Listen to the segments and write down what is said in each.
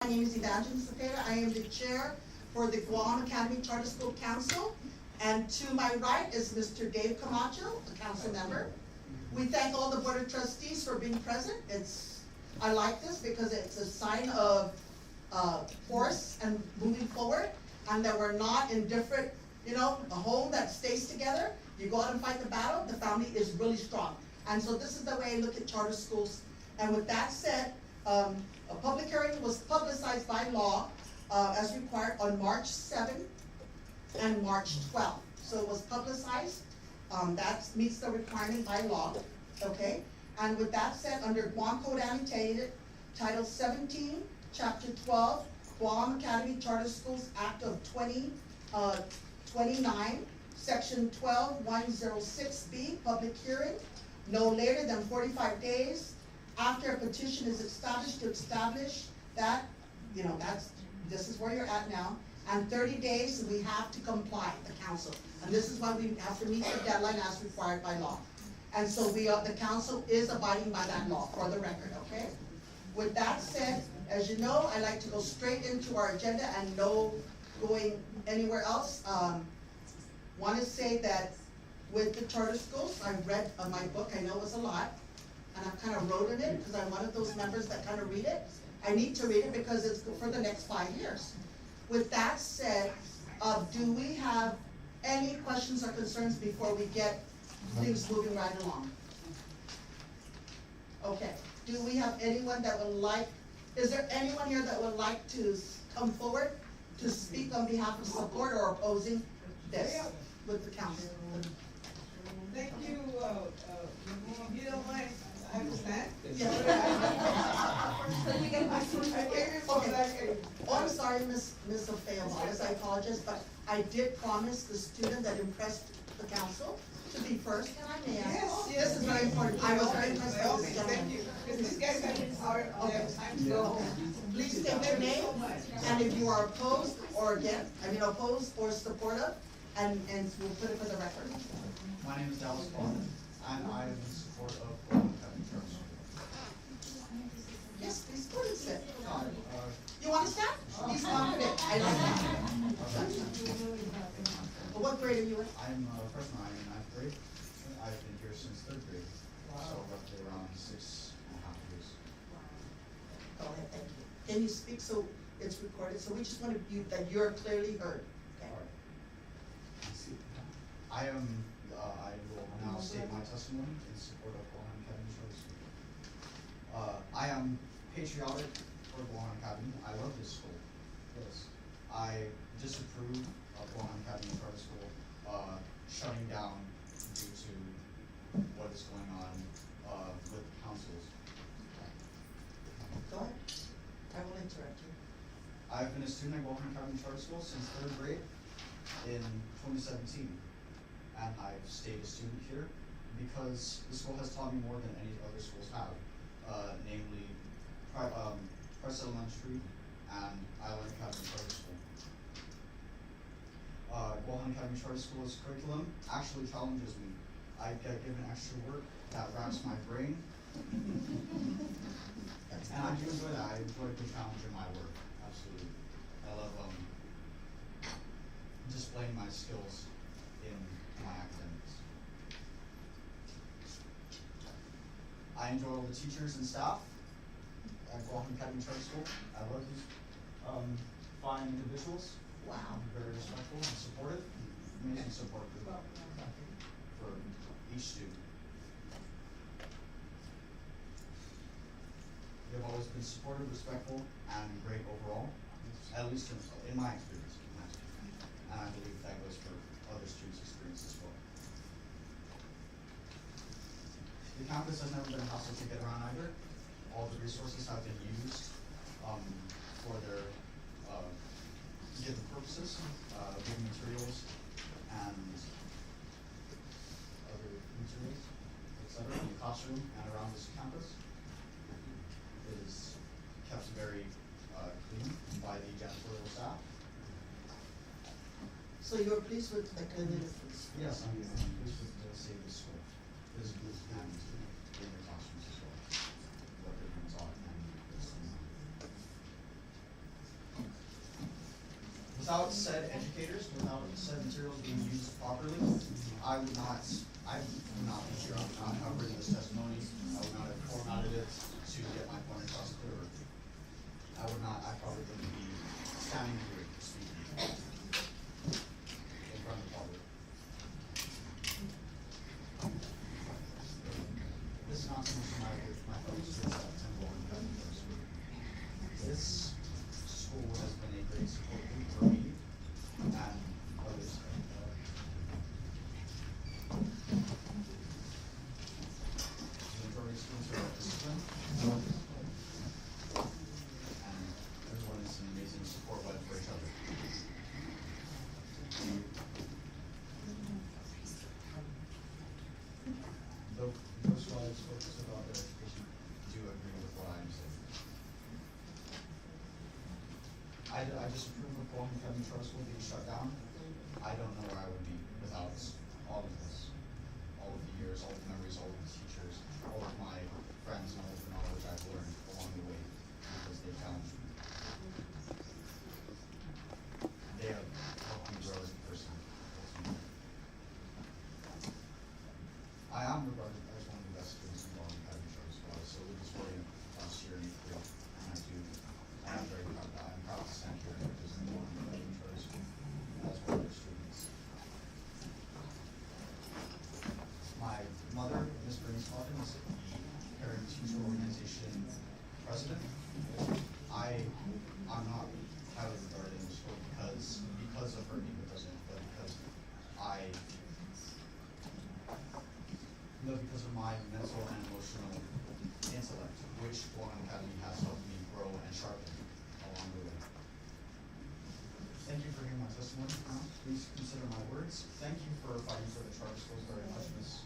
My name is Evangelist Cepeda. I am the chair for the Guam Academy Charter School Council. And to my right is Mr. Dave Camacho, a council member. We thank all the board of trustees for being present. I like this because it's a sign of force and moving forward, and that we're not in different, a home that stays together. You go out and fight the battle, the family is really strong. And so this is the way I look at charter schools. And with that said, a public hearing was publicized by law as required on March 7th and March 12th. So it was publicized. That meets the requirement by law. Okay? And with that said, under Guam Code Annotated, Title 17, Chapter 12, Guam Academy Charter Schools Act of 29, Section 12106B, public hearing, no later than 45 days after a petition is established to establish that, this is where you're at now, and 30 days we have to comply, the council. And this is why we have to meet the deadline as required by law. And so the council is abiding by that law, for the record, okay? With that said, as you know, I like to go straight into our agenda and no going anywhere else. Want to say that with the charter schools, I read my book. I know it was a lot, and I've kind of wrote in it because I'm one of those members that kind of read it. I need to read it because it's for the next 5 years. With that said, do we have any questions or concerns before we get things moving right along? Okay. Do we have anyone that would like? Is there anyone here that would like to come forward to speak on behalf of support or opposing this with the council? Thank you. If you don't mind, I understand. Yes. Okay. Oh, I'm sorry, Ms. Ofea, I apologize, but I did promise the student that impressed the council to be first. Can I may I? Yes, This is very important. I was very impressed with this gentleman. Thank you. Because these guys have hard time to go. Okay. Please state your name, and if you are opposed or against, opposed or supportive, and we'll put it for the record. My name is Dallas Bond, and I am in support of Guahan Academy Charter School. Yes, please, go and sit. You want to stand? He's confident. I like that. What grade are you in? I'm a freshman. I'm in 9th grade. I've been here since 3rd grade, so roughly around 6.5 years. Go ahead, thank you. Can you speak so it's recorded? So we just want that you're clearly heard. Okay. All right. I will now state my testimony in support of Guahan Academy Charter School. I am patriotic for Guahan Academy. I love this school. Yes. I disapprove of Guahan Academy Charter School shutting down due to what is going on with the councils. Go ahead. I will interrupt you. I've been a student at Guahan Academy Charter School since 3rd grade in 2017. And I've stayed a student here because the school has taught me more than any other schools have, namely Price Elementary and Island Academy Charter School. Guahan Academy Charter School's curriculum actually challenges me. I get given extra work that racks my brain, and I do enjoy that. I enjoy the challenge in my work, absolutely. I love displaying my skills in my academics. I enjoy all the teachers and staff at Guahan Academy Charter School. I love these fine individuals. Wow. Very respectful and supportive. Amazing support for each student. They've always been supportive, respectful, and great overall, at least in my experience. And I believe that goes for other students' experience as well. The campus has never been a hassle to get around either. All the resources have been used for their given purposes, given materials and other materials, etc. in the classroom and around this campus. It is kept very clean by the janitorial staff. So you're pleased with the cleanliness? Yes, I'm pleased with the state of the school. Physically and in the classrooms as well. What they're being taught and without said educators, without said materials being used properly, I would not be here. I would not have written this testimony. I would not have formatted it to get my point across clearer. I probably wouldn't be standing here speaking in front of the public. This is not so much my fellow students at Temple and University. This school has been a great support group for me and others. The majority of students are disciplined. And everyone is an amazing support web for each other. Those who I focus about their education do agree with what I'm saying. I disapprove of Guam Academy Charter School being shut down. I don't know where I would be without all of this. All of the years, all of the memories, all of the teachers, all of my friends, and all of the knowledge I've learned along the way because they challenged me. They have helped me grow as a person. I am regarded as one of the best students in Guam Academy Charter School. So we just working last year in 8th grade, and I am very proud of that. I'm proud to stand here and represent Guam Academy Charter School as one of their students. My mother, Ms. Bernice Martin, is the parent teacher organization president. I'm not highly regarded in the school because of her being the president, but because because of my mental and emotional intellect, which Guahan Academy has helped me grow and sharpen along the way. Thank you for hearing my testimony. Please consider my words. Thank you for fighting for the charter schools very much, Mrs.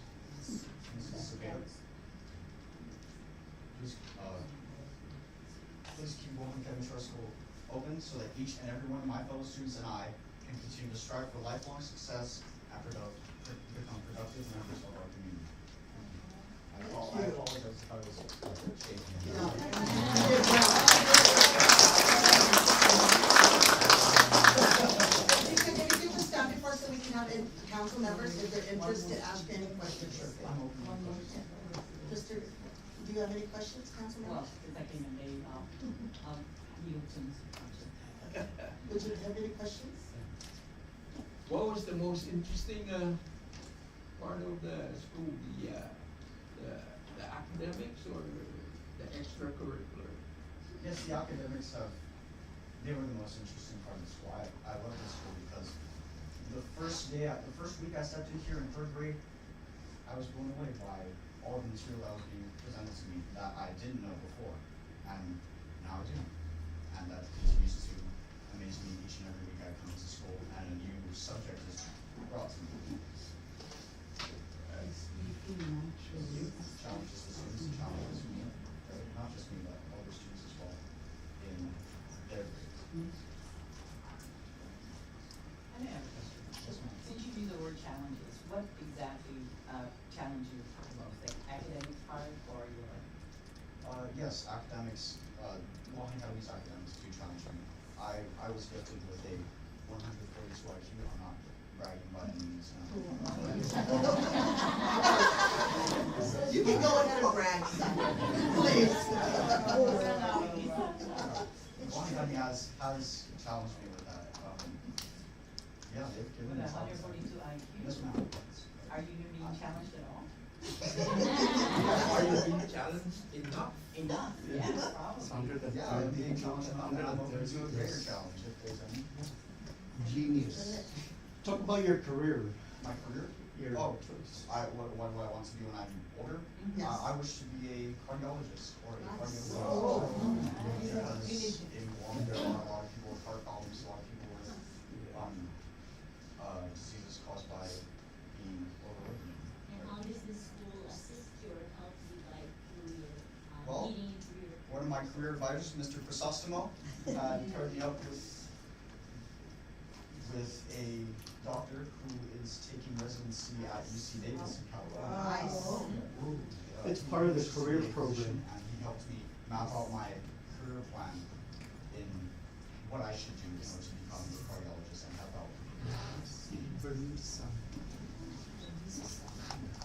Severo. Please keep Guahan Academy Charter School open so that each and every one of my fellow students and I can continue to strive for lifelong success and become productive members of our community. I apologize if I was shaking. If you could just stand before so we can have council members, if they're interested, ask any questions. I'm open. Mr., do you have any questions, council Well, members? if I can invade, yield to Mr. Thompson. Would you have any questions? What was the most interesting part of the school? The academics or the extracurricular? Yes, the academics they were the most interesting part of the school. I love this school because the first week I stepped in here in 3rd grade, I was blown away by all the material that was being presented to me that I didn't know before, and now I do. And that continues to amaze me each and every week I come to school and a new subject is brought to me. Challenges the students and challenges me, not just me, but other students as well in their grades. I have a question. Yes, ma'am. Since you use the word challenges, what exactly challenge you the most? The academic part or your? Yes, academics, Guahan Academy's academics do challenge me. I was gifted with a 142 IQ. I'm not bragging by any means. You can go ahead and brag, son. Please. Guahan Academy has challenged me with that. Yeah, they've given With us. 142 IQ? Yes, ma'am. Are you being challenged at all? Are you being challenged enough? Enough, yeah, probably. Yeah, I'm being challenged enough, and I'm open to a greater challenge if there's any. Genius. Talk about your career. My career? Your Oh, choice. what do I want to be when I'm older? Yes. I wish to be a cardiologist or a Nice. cardiologist. Oh. Because in Guam, there are a lot of people with heart problems, a lot of people with, diseases caused by being overworking. And how does this school assist you or help you like through your, Well, meeting through your? One of my career advisors, Mr. Crisostomo, paired me up with a doctor who is taking residency at UC Davis in California. Nice. It's part of the He's a career physician, program. And he helped me map out my career plan in what I should do in order to become a cardiologist and help out.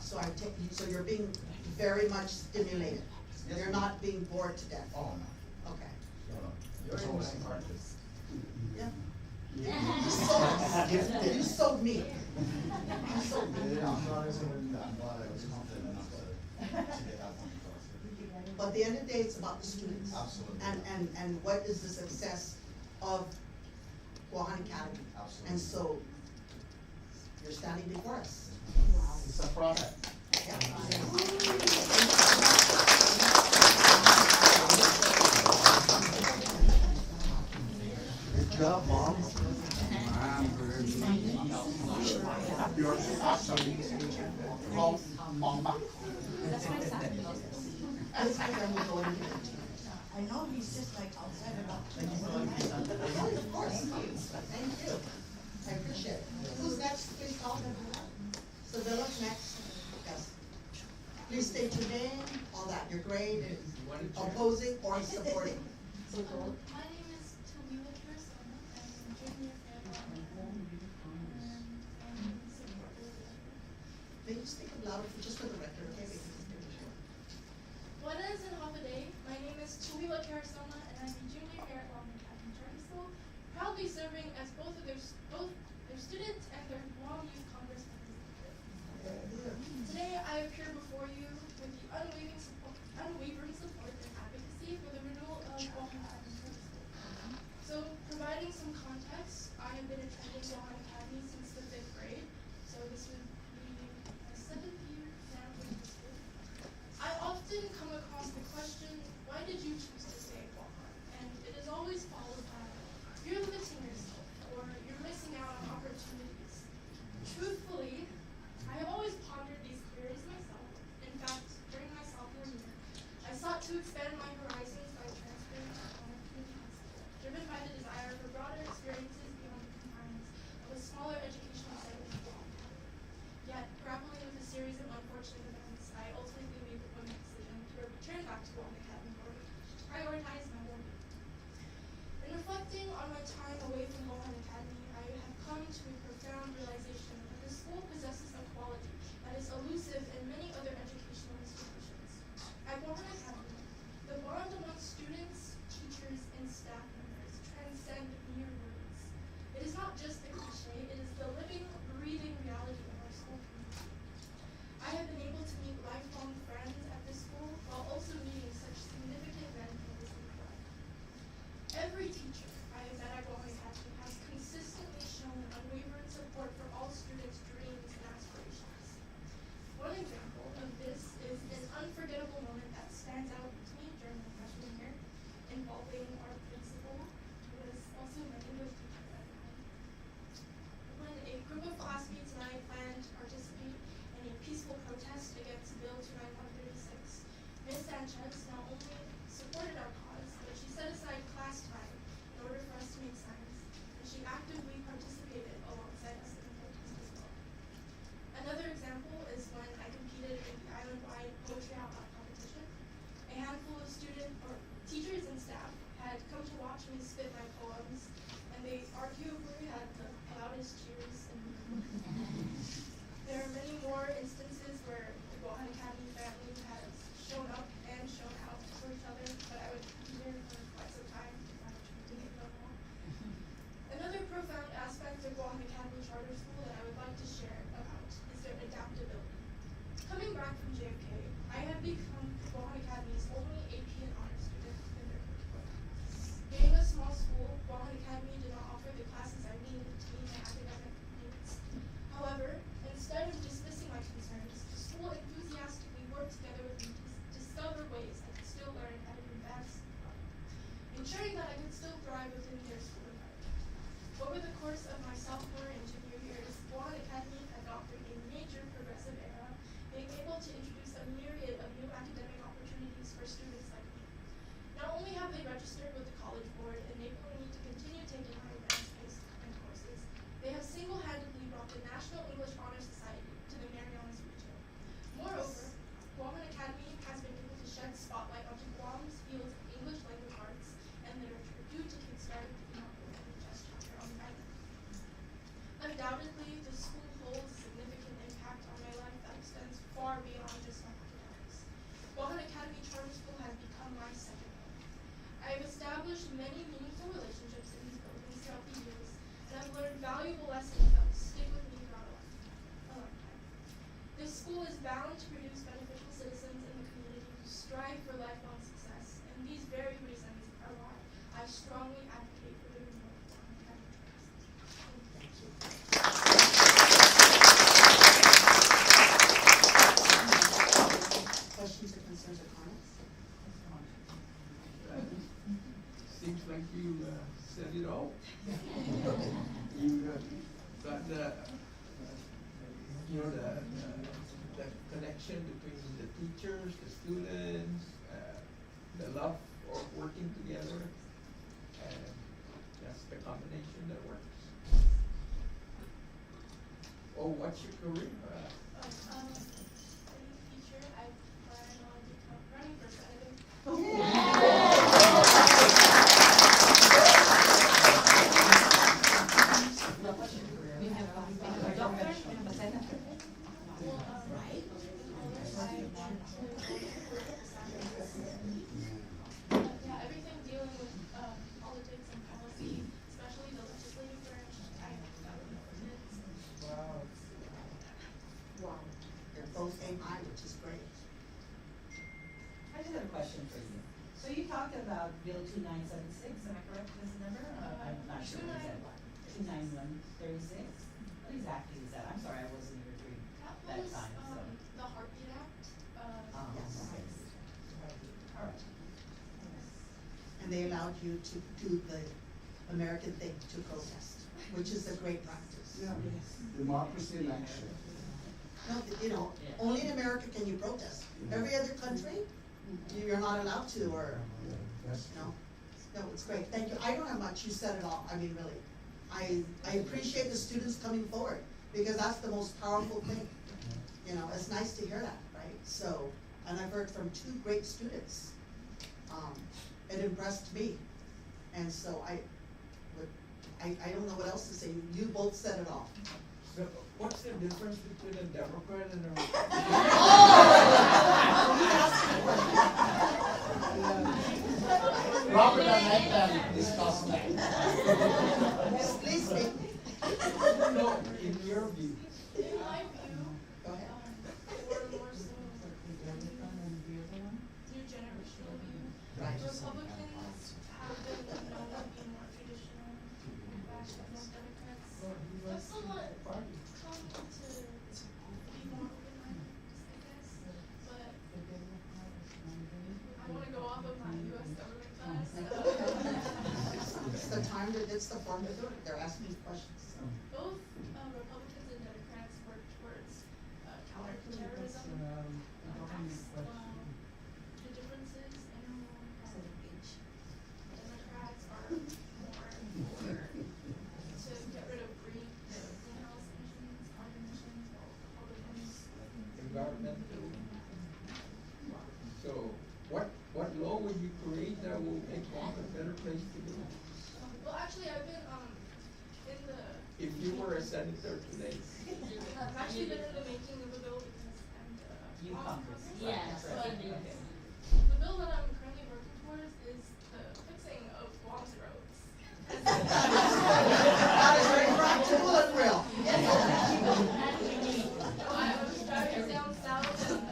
So so you're being very much stimulated? Yes, You're ma'am. not being bored to death? Oh, no, Okay. no. You're It's always smart. Yeah. You sold me. You sold me. Yeah, I'm glad I was confident enough to get that one across. But at the end of the day, it's about the students. Absolutely. And what is the success of Guahan Academy? Absolutely. And so, you're standing before us. It's a product. Good job, Mom. You're awesome. Wrong, Mama. Let's go and we'll go into it. I know he's just like outside about. Of course. Thank you. I appreciate it. Who's next? Please call. Sevilla's next. Yes. Please state your name, all that, your grade, opposing or supporting. My name is Tawila Kursana. I'm a junior at Guahan. May you speak up louder, just for the record, okay? Buenas and Hapaday. My name is Tawila Kursana, and I'm a junior here at Guahan Academy Charter School, proudly serving as both their student and their Guam Youth Congress representative. Today, I appear before you with the unwavering support and advocacy for the renewal of Guahan Academy Charter School. So, providing some context, I have been attending Guahan Academy since the 5th grade, so this would be my 7th year now in the school. I often come across the question, why did you choose to stay at Guahan? And it is always followed by, you're limiting yourself, or you're missing out on opportunities. Truthfully, I have always pondered these queries myself. In fact, during my sophomore year, I sought to expand my horizons by transferring to Guahan Community High School, driven by the desire for broader experiences beyond the confines of a smaller educational setting in Guam. Yet, grappling with a series of unfortunate events, I ultimately made the one decision to return back to Guam Academy or prioritize my well-being. In reflecting on my time away from Guahan Academy, I have come to a profound realization that the school possesses a quality that is elusive in many other educational institutions. At Guahan Academy, the bond among students, teachers, and staff members transcend mere words. It is not just a cliche, it is the living, breathing reality of our school community. I have been able to meet lifelong friends at this school while also meeting such significant men in this life. Every teacher I have met at Guahan Academy has consistently shown unwavering support for all students' dreams and aspirations. One example of the, you know, the connection between the teachers, the students, the love of working together, and that's the combination that works. Oh, what's your career? I'm a teacher. I plan on running for senator. What's your career? You have a doctor, you have a senator. Well, right? Yeah, everything dealing with politics and policy, especially the legislative branch, I have government kids. Wow. Wow. They're both aim high, which is great. I just have a question for you. So you talked about Bill 2976, am I correct, this number? I'm not sure what is that. 29136? What exactly is that? I'm sorry, I wasn't here during That that was, time, so. the Heartbeat Act, Yes. Okay. All right. And they allowed you to do the American thing to protest, which is a great practice. Yeah, democracy in action. No, you know, Yeah. only in America can you protest. Every other country, you're not allowed to, or, Yeah, that's no. No, it's great, thank you. I don't have much, you said it all, I mean, really. I appreciate the students coming forward, because that's the most powerful thing. You know, it's nice to hear that, right? So, and I've heard from two great students. It impressed me. And so I don't know what else to say, you both said it all. So what's the difference between a Democrat and a Robert and I can discuss that. Please speak. No, in your view? in my view, Go ahead. we're more so new generational view. Right. Republicans have been known to be more traditional, most Democrats have somewhat come to be more open-minded, I guess, but I wanna go off of my US government class. It's the time that it's the form to do it, they're asking questions. Both Republicans and Democrats work towards counterterrorism attacks. The differences, I know Democrats are more for to get rid of greenhouse emissions, carbon emissions, while Republicans. Environmental. So what law would you create that will make Guam a better place to live? Well, actually, I've been in the. If you were a senator today? I've actually been in the making of a bill because I'm the. You Congress. Yes. But Okay. the bill that I'm currently working towards is the fixing of Guam's roads. That is very practical and real. I was driving down south and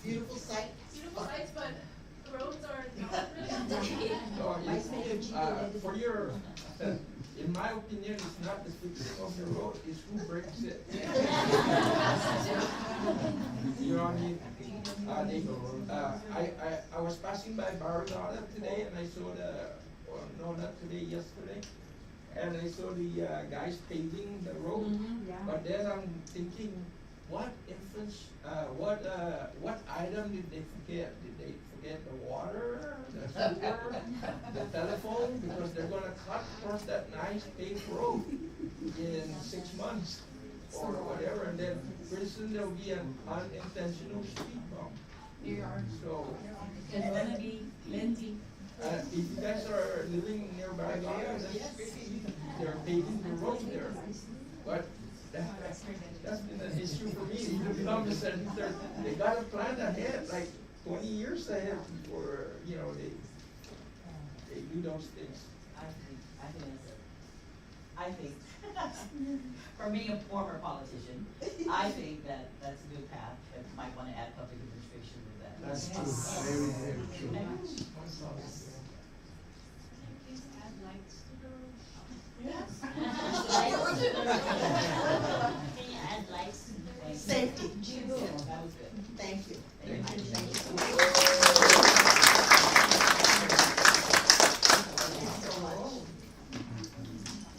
Beautiful sight. beautiful sights, but the roads are not really up to date. No, for your, in my opinion, it's not the fixing of the road, it's who breaks it. You know what I mean? I was passing by Barragata today and I saw no, not today, yesterday. And I saw the guys paving the road. But then I'm thinking, what influence, what item did they forget? Did they forget the water, the sewer, the telephone? Because they're gonna cut across that nice paved road in 6 months or whatever, and then pretty soon there'll be an unintentional speed bump. So, It's gonna be plenty. if you guys are living nearby, they're paving the road there. But that's been an issue for me, to become a senator. They gotta plan ahead, like 20 years ahead before, you know, they do those things. I think, for being a former politician, I think that that's a good path, but might wanna add public administration with that. That's true, very, very true. Please add lights to the road. Yes. Can you add lights? Safety. That was good. Thank you. Thank you. Thank you.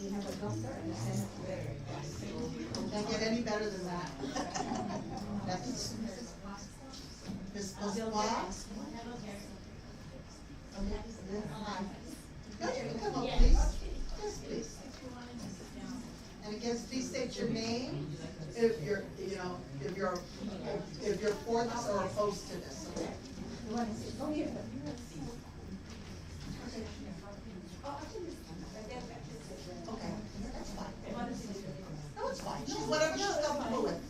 We have a Can't get any better than that. That's Ms. Pasqua. No, you can come up, please. Yes, please. And again, please state your name, if you're, if you're for this or opposed to this, okay? Okay, that's fine. No, it's fine. Whatever she's comfortable with.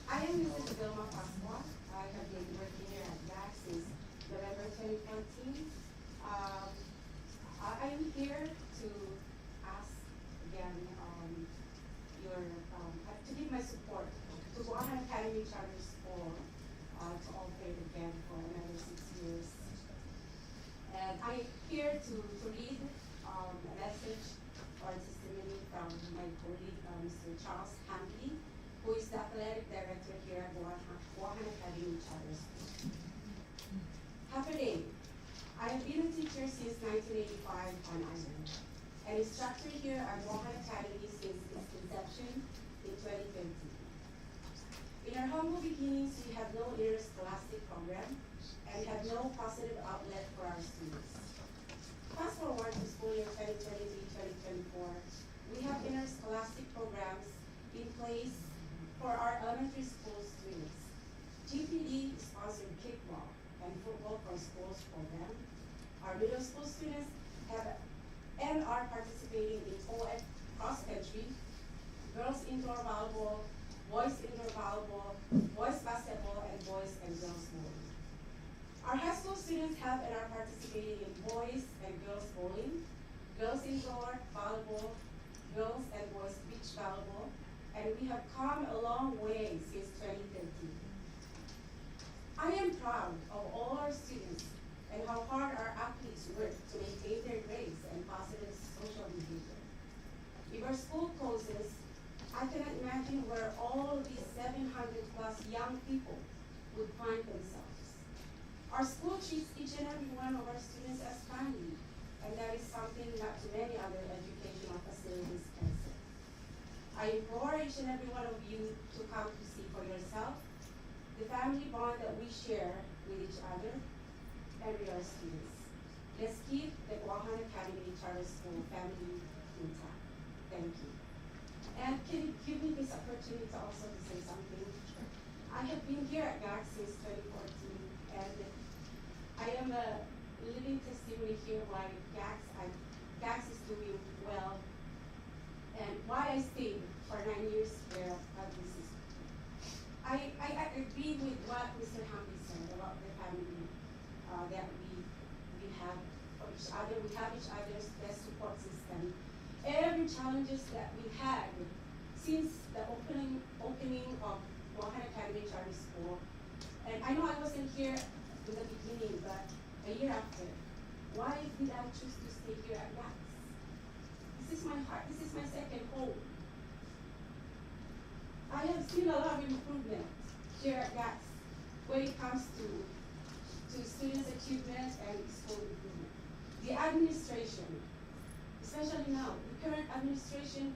I am Mrs. Vilma Pasqua. I have been working here at GAC since November 2014. I am here to ask again to give my support to Guahan Academy Charter School to operate again for another 6 years. And I'm here to read a message or testimony from my colleague, Mr. Charles Hamley, who is the athletic director here at Guahan Academy Charter School. Happy day. I have been a teacher since 1985 on island, and instructor here at Guahan Academy since its inception in 2020. In our humble beginnings, we had no interscholastic program and had no positive outlet for our students. Fast forward to school year 2023-2024, we have interscholastic programs in place for our elementary school students. GPD sponsored kickball and football for schools program. Our middle school students have and are participating in co-ed cross country, girls indoor volleyball, boys indoor volleyball, boys basketball, and boys and girls bowling. Our high school students have and are participating in boys and girls bowling, girls indoor volleyball, girls and boys beach volleyball, and we have come a long way since 2013. I am proud of all our students and how hard our athletes work to maintain their grades and positive social behavior. If our school closes, I cannot imagine where all these 700 plus young people would find themselves. Our school treats each and every one of our students as family, and that is something not too many other educational facilities can say. I implore each and every one of you to come to see for yourself the family bond that we share with each other and with our students. Let's keep the Guahan Academy Charter School family intact. Thank you. And can you give me this opportunity to also to say something? I have been here at GAC since 2014, and I am a living testimony here why GAC is doing well, and why I stayed for 9 years here at this school. I agree with what Mr. Hamdi said about the family that we have for each other. We have each other's best support system. Every challenges that we had since the opening of Guahan Academy Charter School, and I know I wasn't here in the beginning, but a year after, why did I choose to stay here at GAC? This is my heart. This is my second home. I have seen a lot of improvement here at GAC when it comes to students' achievement and school improvement. The administration, especially now, the current administration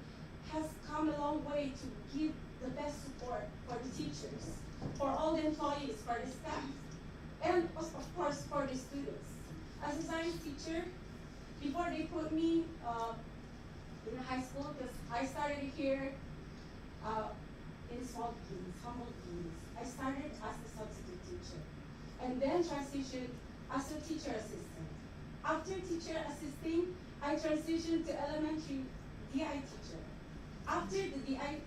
has come a long way to give the best support for the teachers, for all the employees, for the staff, and of course for the students. As a science teacher, before they put me in high school, because I started here in small beginnings, humble beginnings. I started as a substitute teacher, and then transitioned as a teacher assistant. After teacher assisting, I transitioned to elementary DI teacher. After the DI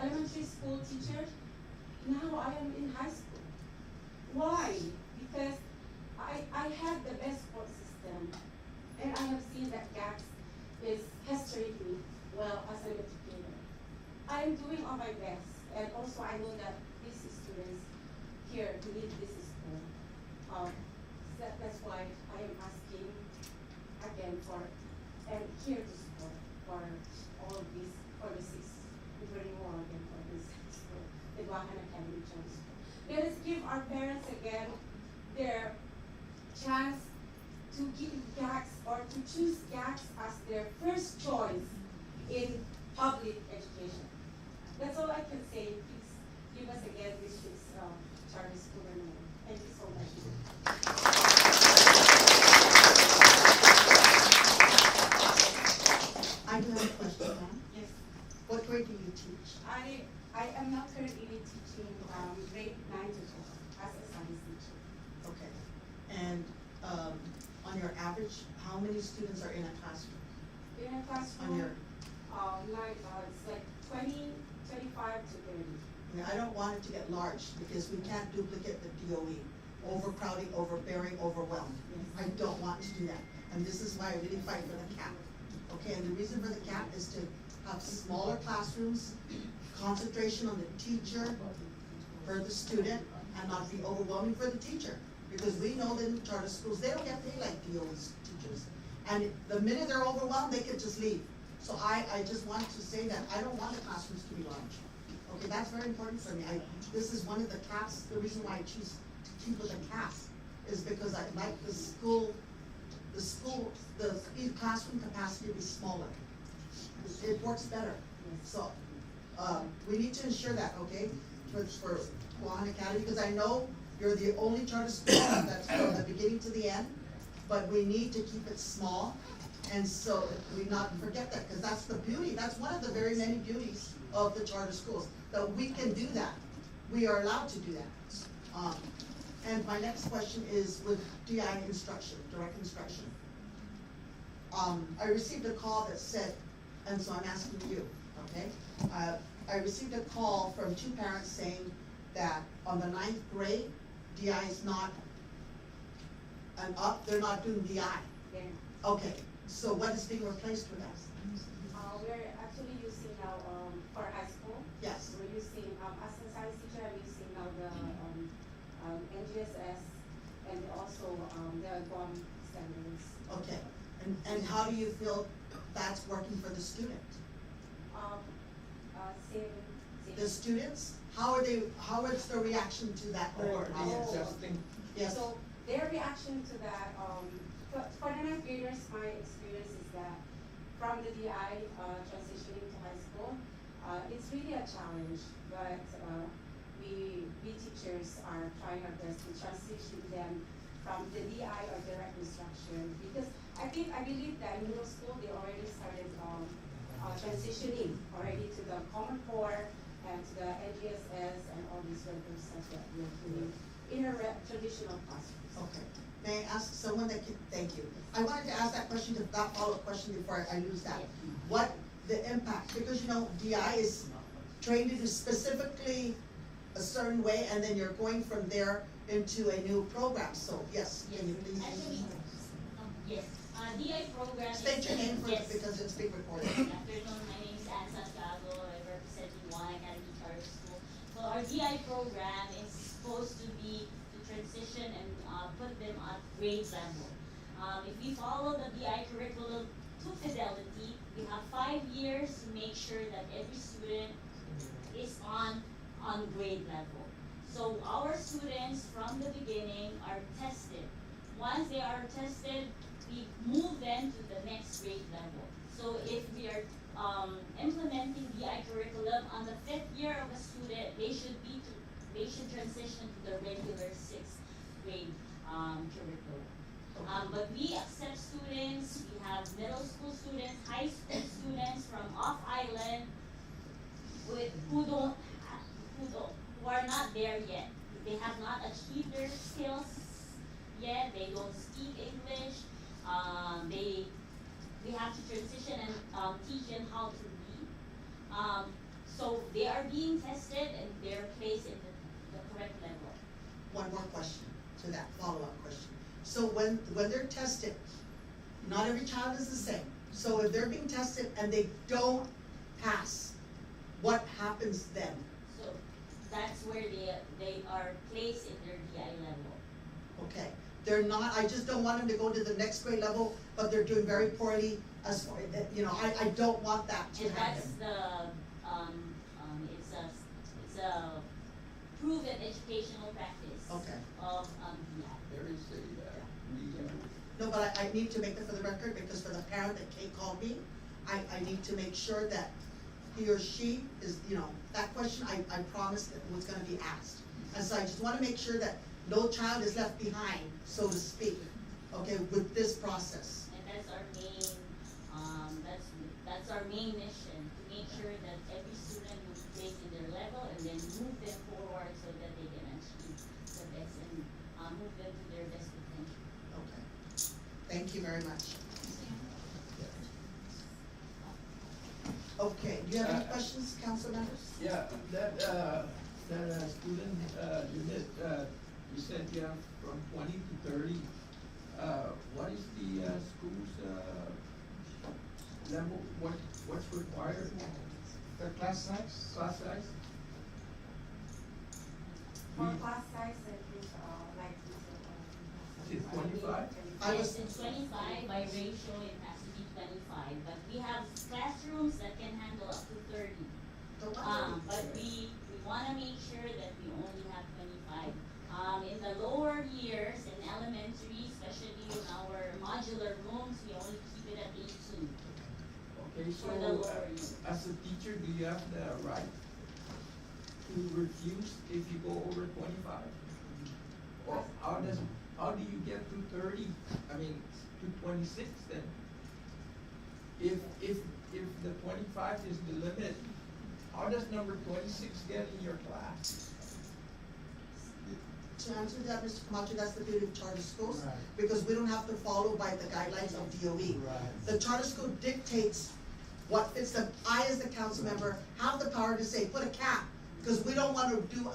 elementary school teacher, now I am in high school. Why? Because I had the best support system, and I have seen that GAC has trained me well as an educator. I am doing all my best, and also I know that these students here need this school. That's why I am asking again for, and here to support for all of these, for the renewal again for this school, the Guahan Academy Charter School. Let us give our parents again their chance to give GAC or to choose GAC as their first choice in public education. That's all I can say. Please give us again this charter school renewal. Thank you so much. I do have a question, ma'am. Yes. What grade do you teach? I am not currently teaching grade 9 to 12 as a science teacher. Okay. And, on your average, how many students are in a classroom? In a On classroom, your, it's like 20, 25 to 30. I mean, I don't want it to get large because we can't duplicate the DOE. Overcrowding, overbearing, overwhelmed. I don't want to do that. And this is why I really fight for the cap. Okay, and the reason for the cap is to have smaller classrooms, concentration on the teacher for the student, and not be overwhelming for the teacher. Because we know that in charter schools, they don't get paid like DOE's teachers. And the minute they're overwhelmed, they could just leave. So I just want to say that I don't want the classrooms to be large. Okay, that's very important for me. This is one of the caps, the reason why I choose to keep with the cap is because I like the classroom capacity to be smaller. It works better. So, we need to ensure that, okay, for Guahan Academy, because I know you're the only charter school that's from the beginning to the end, but we need to keep it small, and so we not forget that, because that's the beauty, that's one of the very many beauties of the charter schools, that we can do that. We are allowed to do that. And my next question is with DI instruction, direct instruction. I received a call that said, and so I'm asking you, okay? I received a call from two parents saying that on the 9th grade, DI is not they're not doing DI. Yeah. Okay, so what is being replaced with that? We're actually using now, for high school. Yes. We're using, as a science teacher, I'm using now the NGSS and also the Guam standards. Okay, and how do you feel that's working for the student? Same. The students, how is the reaction to that? Or the adjusting. Yes. So their reaction to that, for the 9th graders, my experience is that from the DI transitioning to high school, it's really a challenge, but we teachers are trying our best to transition them from the DI or direct instruction, because I believe that in middle school they already started transitioning already to the Common Core and to the NGSS and all these regular stuff that we're doing in our traditional classrooms. Okay. May I ask someone that can, thank you. I wanted to ask that question, that follow-up question before I lose that. What the impact, because you know, DI is trained to do specifically a certain way, and then you're going from there into a new program. So yes, can you please? Actually, yes, DI program. State your name yes. because it's being recorded. Good afternoon, my name is Anne Santiago. I represent Guahan Academy Charter School. So our DI program is supposed to be to transition and put them at grade level. If we follow the DI curriculum to fidelity, we have 5 years to make sure that every student is on grade level. So our students from the beginning are tested. Once they are tested, we move them to the next grade level. So if we are implementing DI curriculum on the 5th year of a student, they should transition to the regular 6th grade curriculum. But we accept students. We have middle school students, high school students from off island who are not there yet. They have not achieved their skills yet. They don't speak English. We have to transition and teach them how to read. So they are being tested and they're placed in the correct level. One more question to that follow-up question. So when they're tested, not every child is the same. So if they're being tested and they don't pass, what happens then? So that's where they are placed in their DI level. Okay, they're not, I just don't want them to go to the next grade level, but they're doing very poorly as far, you know, I don't want that to And happen. that's the it's a proven educational practice Okay. of DI. There is a, No, but I need to make that for the record, because for the parent that Kate called me, I need to make sure that he or she is, you know, that question I promised that was gonna be asked. And so I just wanna make sure that no child is left behind, so to speak, okay, with this process. And that's our main, that's our main mission, to make sure that every student will take in their level and then move them forward so that they can achieve the best and, move them to their best potential. Okay. Thank you very much. Okay, do you have any questions, council members? Yeah, that student, unit, you said you have from 20 to 30. What is the, school's, level, what's required? The class size? Class size? For We- class size, I think, like, Is it 25? I Yes, was- it's 25 by ratio, it has to be 25, but we have classrooms that can handle up to 30. But we wanna make sure that we only have 25. In the lower years, in elementary, especially in our modular rooms, we only keep it at 18. Okay, so, For the lower unit. as a teacher, do you have the right to refuse if you go over 25? Or how do you get to 30, I mean, to 26 then? If the 25 is the limit, how does number 26 get in your class? To answer that, Mr. Camacho, that's the beauty of charter schools, Right. because we don't have to follow by the guidelines of DOE. Right. The charter school dictates what fits them. I, as the council member, have the power to say, put a cap, because we don't want to do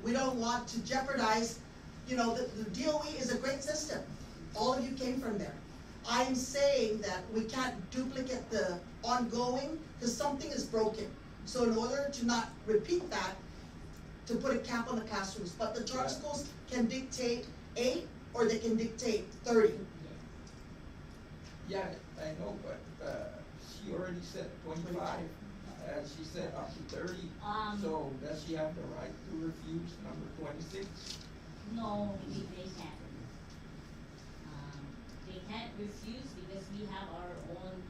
we don't want to jeopardize, you know, the DOE is a great system. All of you came from there. I'm saying that we can't duplicate the ongoing, because something is broken. So in order to not repeat that, to put a cap on the classrooms, but the charter Right. schools can dictate 8, or they can dictate 30. Yeah, I know, but, she already said 25, and she said up to 30. So does she have the right to refuse number 26? No, they can't. They can't refuse because we have our own,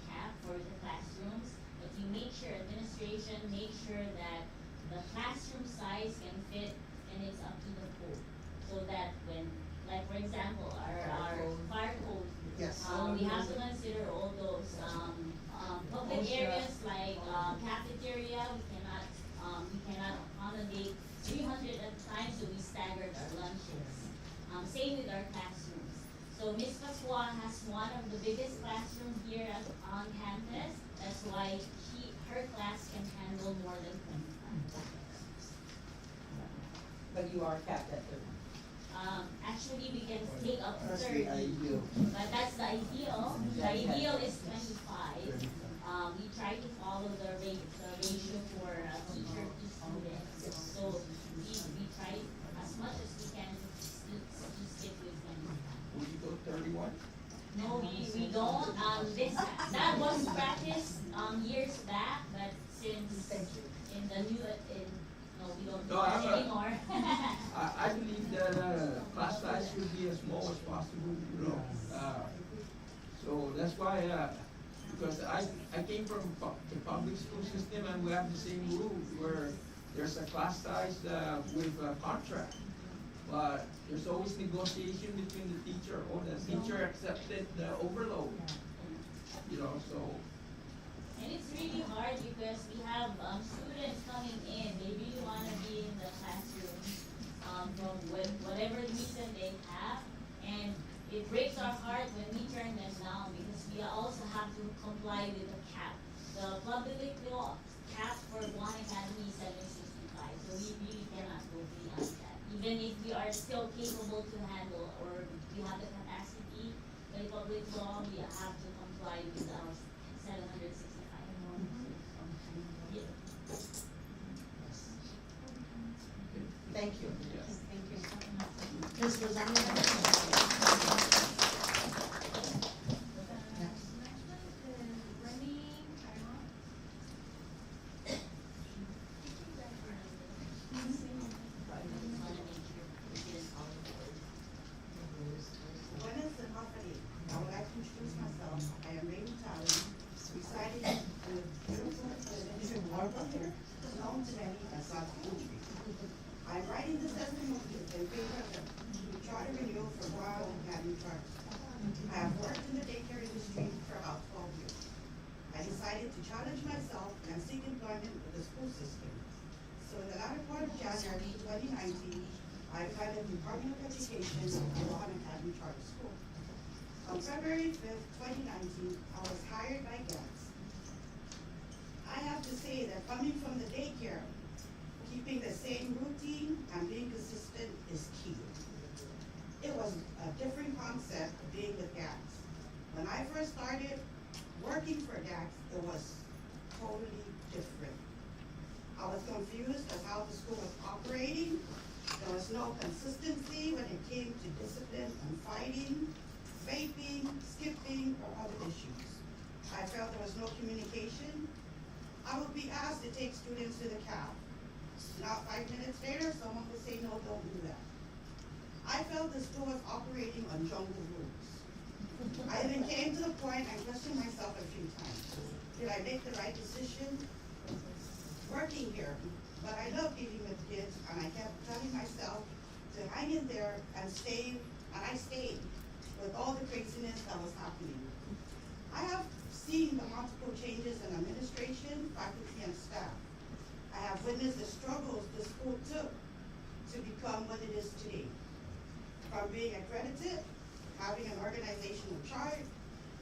cap for the classrooms. But you make sure, administration, make sure that the classroom size can fit and it's up to the code. So that when, like for example, our fire code, Yes. we have to consider all those, public areas like, cafeteria, we cannot accommodate 300 at a time, so we staggered our lunches. Same with our classrooms. So Ms. Pasua has one of the biggest classrooms here on campus, that's why her class can handle more than 25. But you are capped at 30. Actually, we can take up to That's 30. the ideal. But that's the ideal. The ideal is 25. We try to follow the ratio for teacher to student. So we try as much as we can to stick with 25. Would you go 31? No, we don't. That was practiced years back, but since in the new no, we don't do No, that anymore. I believe that, class size should be as small as possible, you know, so that's why, because I came from the public school system and we have the same rules where there's a class size, with a contract. But there's always negotiation between the teacher, or the teacher accepted the overload, you know, so. And it's really hard because we have students coming in, they really want to be in the classroom from whatever reason they have. And it breaks our heart when we turn them down because we also have to comply with the cap. The public law cap for Guahan Academy is 765, so we really cannot go beyond that. Even if we are still capable to handle or we have the capacity, by public law, we have to comply with our 765. Yeah. Thank you. Yes. Ms. Rosanna? Buenas and Hafali. I would like to introduce myself. I am Raymond God's country. I'm writing this testimony in favor of the charter renewal for Guam Academy Charter. I have worked in the daycare industry for about 12 years. I decided to challenge myself and seek employment with the school system. So in the latter part of January 2019, I applied at the Department of Education at Guahan Academy Charter School. On February 5th, 2019, I was hired by GATS. I have to say that coming from the daycare, keeping the same routine and being consistent is key. It was a different concept of being with GATS. When I first started working for GATS, it was totally different. I was confused as how the school was operating. There was no consistency when it came to discipline and fighting, vaping, skipping, or other issues. I felt there was no communication. I would be asked to take students to the cab. Not 5 minutes later, someone would say, no, don't do that. I felt the school was operating on jungle rules. I even came to the point I questioned myself a few times. Did I make the right decision working here? But I love dealing with kids, and I kept telling myself to hang in there and stay, and I stayed with all the craziness that was happening. I have seen the multiple changes in administration, faculty, and staff. I have witnessed the struggles the school took to become what it is today. From being accredited, having an organizational chart,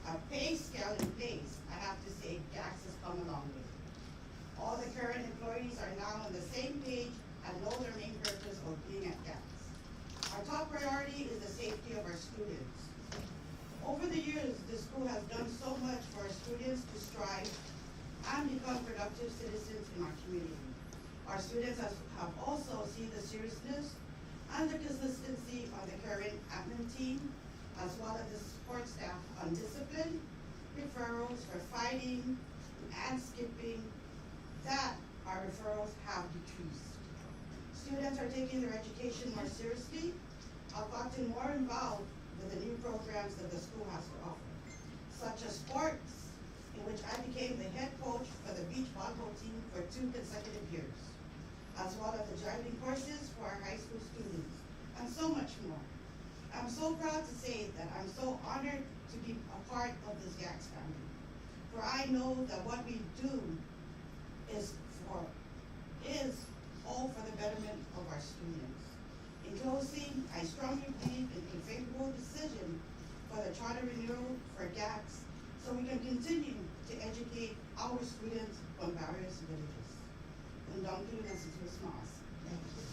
a pay scale in place, I have to say GATS has come a long way. All the current employees are now on the same page and know their main purpose of being at GATS. Our top priority is the safety of our students. Over the years, the school has done so much for our students to strive and become productive citizens in our community. Our students have also seen the seriousness and the consistency of the current admin team, as well as the support staff on discipline, referrals for fighting and skipping, that our referrals have decreased. Students are taking their education more seriously. I've gotten more involved with the new programs that the school has to offer, such as sports, in which I became the head coach for the beach volleyball team for 2 consecutive years, as well as the driving courses for our high school students, and so much more. I'm so proud to say that I'm so honored to be a part of this GATS family, for I know that what we do is all for the betterment of our students. In closing, I strongly believe in a favorable decision for the charter renewal for GATS, so we can continue to educate our students from various villages. And don't do this to a small. Thank you.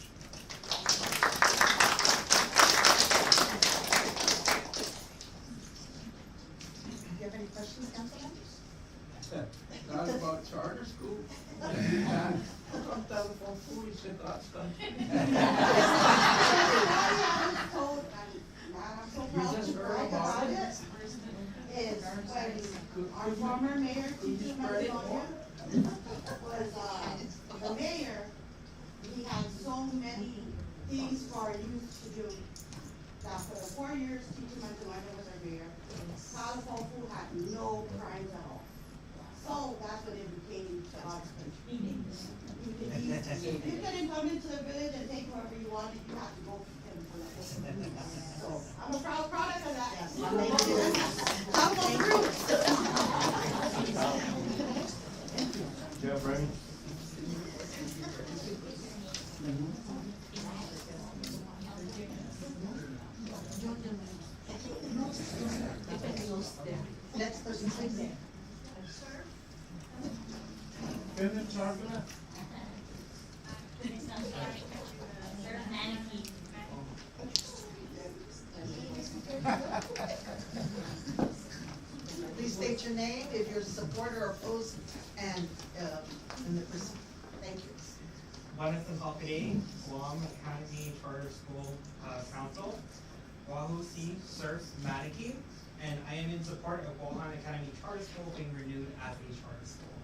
Do you have any questions, council members? Not about charter school. On telephone fool, you said last time. I'm so proud just to heard brag about about it? it. Is when our former mayor, Tito Macedonia, was the mayor. He had so many things for our youth to do. That for the 4 years Tito Macedonia was our mayor, California had no crimes at all. So that's when it became God's country. You couldn't come into the village and take whoever you wanted, you had to go to him for that. So I'm a proud product of that. I'm on through. Yeah, Brian? Next person, please. Finish, Charlotte? Sir, mannequin. Please state your name, if you're a supporter or opposed, and the person. Thank you. Wanasan Halkade, Guam Academy Charter School Council. Wahoo C serves Manaki, and I am in support of Guahan Academy Charter School being renewed as a charter school.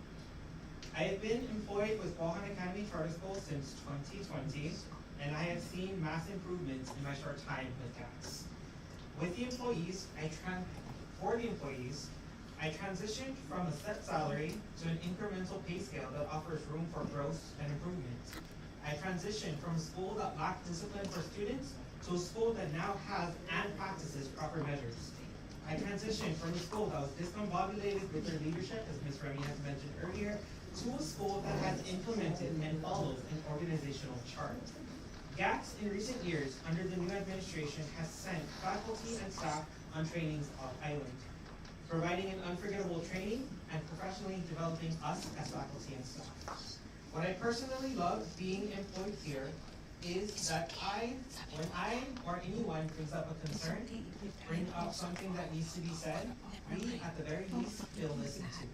I have been employed with Guahan Academy Charter School since 2020, and I have seen mass improvements in my short time with GATS. With the employees, I transitioned from a set salary to an incremental pay scale that offers room for growth and improvement. I transitioned from a school that lacked discipline for students to a school that now has and practices proper measures. I transitioned from a school that was discombobulated with their leadership, as Ms. Remy has mentioned earlier, to a school that has implemented and follows an organizational chart. GACS in recent years, under the new administration, has sent faculty and staff on trainings off island, providing an unforgettable training and professionally developing us as faculty and staff. What I personally love being employed here is that when I or anyone brings up a concern, bring up something that needs to be said, we at the very least feel listened to.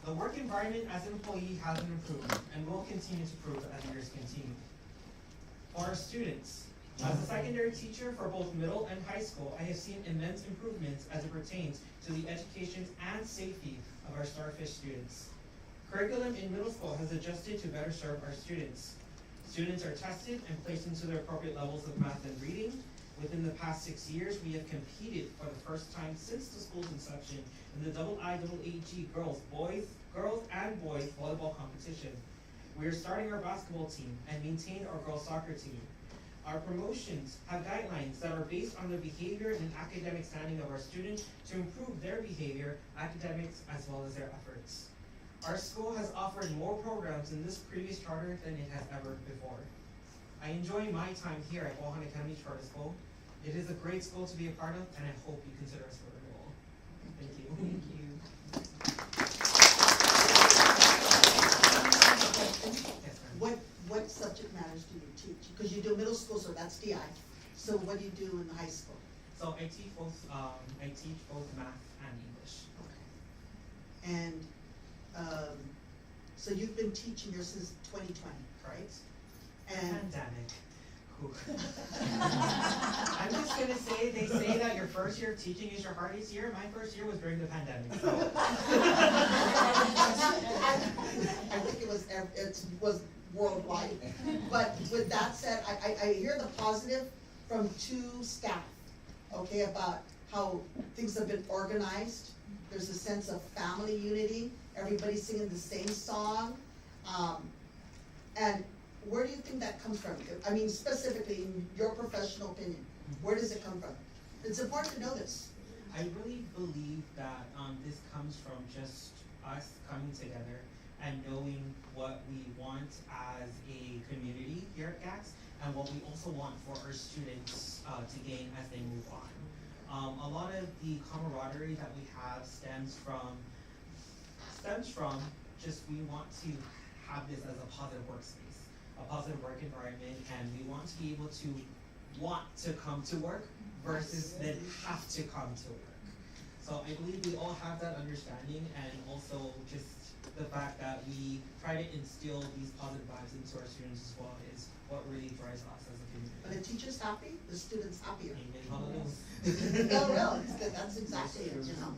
The work environment as an employee has an improvement and will continue to improve as the years continue. For our students, as a secondary teacher for both middle and high school, I have seen immense improvements as it pertains to the education and safety of our Starfish students. Curriculum in middle school has adjusted to better serve our students. Students are tested and placed into their appropriate levels of math and reading. Within the past 6 years, we have competed for the first time since the school's inception in the IIAAG girls and boys volleyball competition. We are starting our basketball team and maintained our girls soccer team. Our promotions have guidelines that are based on the behavior and academic standing of our students to improve their behavior, academics, as well as their efforts. Our school has offered more programs in this previous charter than it has ever before. I enjoy my time here at Guahan Academy Charter School. It is a great school to be a part of, and I hope you consider us for renewal. Thank you. Thank you. Yes, ma'am. What subject matters do you teach? Because you do middle school, so that's DI. So what do you do in the high school? So I teach both math and English. Okay. And so you've been teaching here since 2020, right? And Pandemic. I'm just gonna say, they say that your first year of teaching is your hardest year. My first year was during the pandemic, so. I think it was worldwide. But with that said, I hear the positive from two staff, okay, about how things have been organized. There's a sense of family unity, everybody's singing the same song. And where do you think that comes from? I mean, specifically, in your professional opinion, where does it come from? It's important to know this. I really believe that this comes from just us coming together and knowing what we want as a community here at GACS and what we also want for our students to gain as they move on. A lot of the camaraderie that we have stems from just we want to have this as a positive workspace, a positive work environment, and we want to be able to want to come to work versus then have to come to work. So I believe we all have that understanding, and also just the fact that we try to instill these positive vibes into our students as well is what really drives us as a community. Are the teachers happy? The students happier? Amen. Hallelujah. No, really, that's exactly it, you know.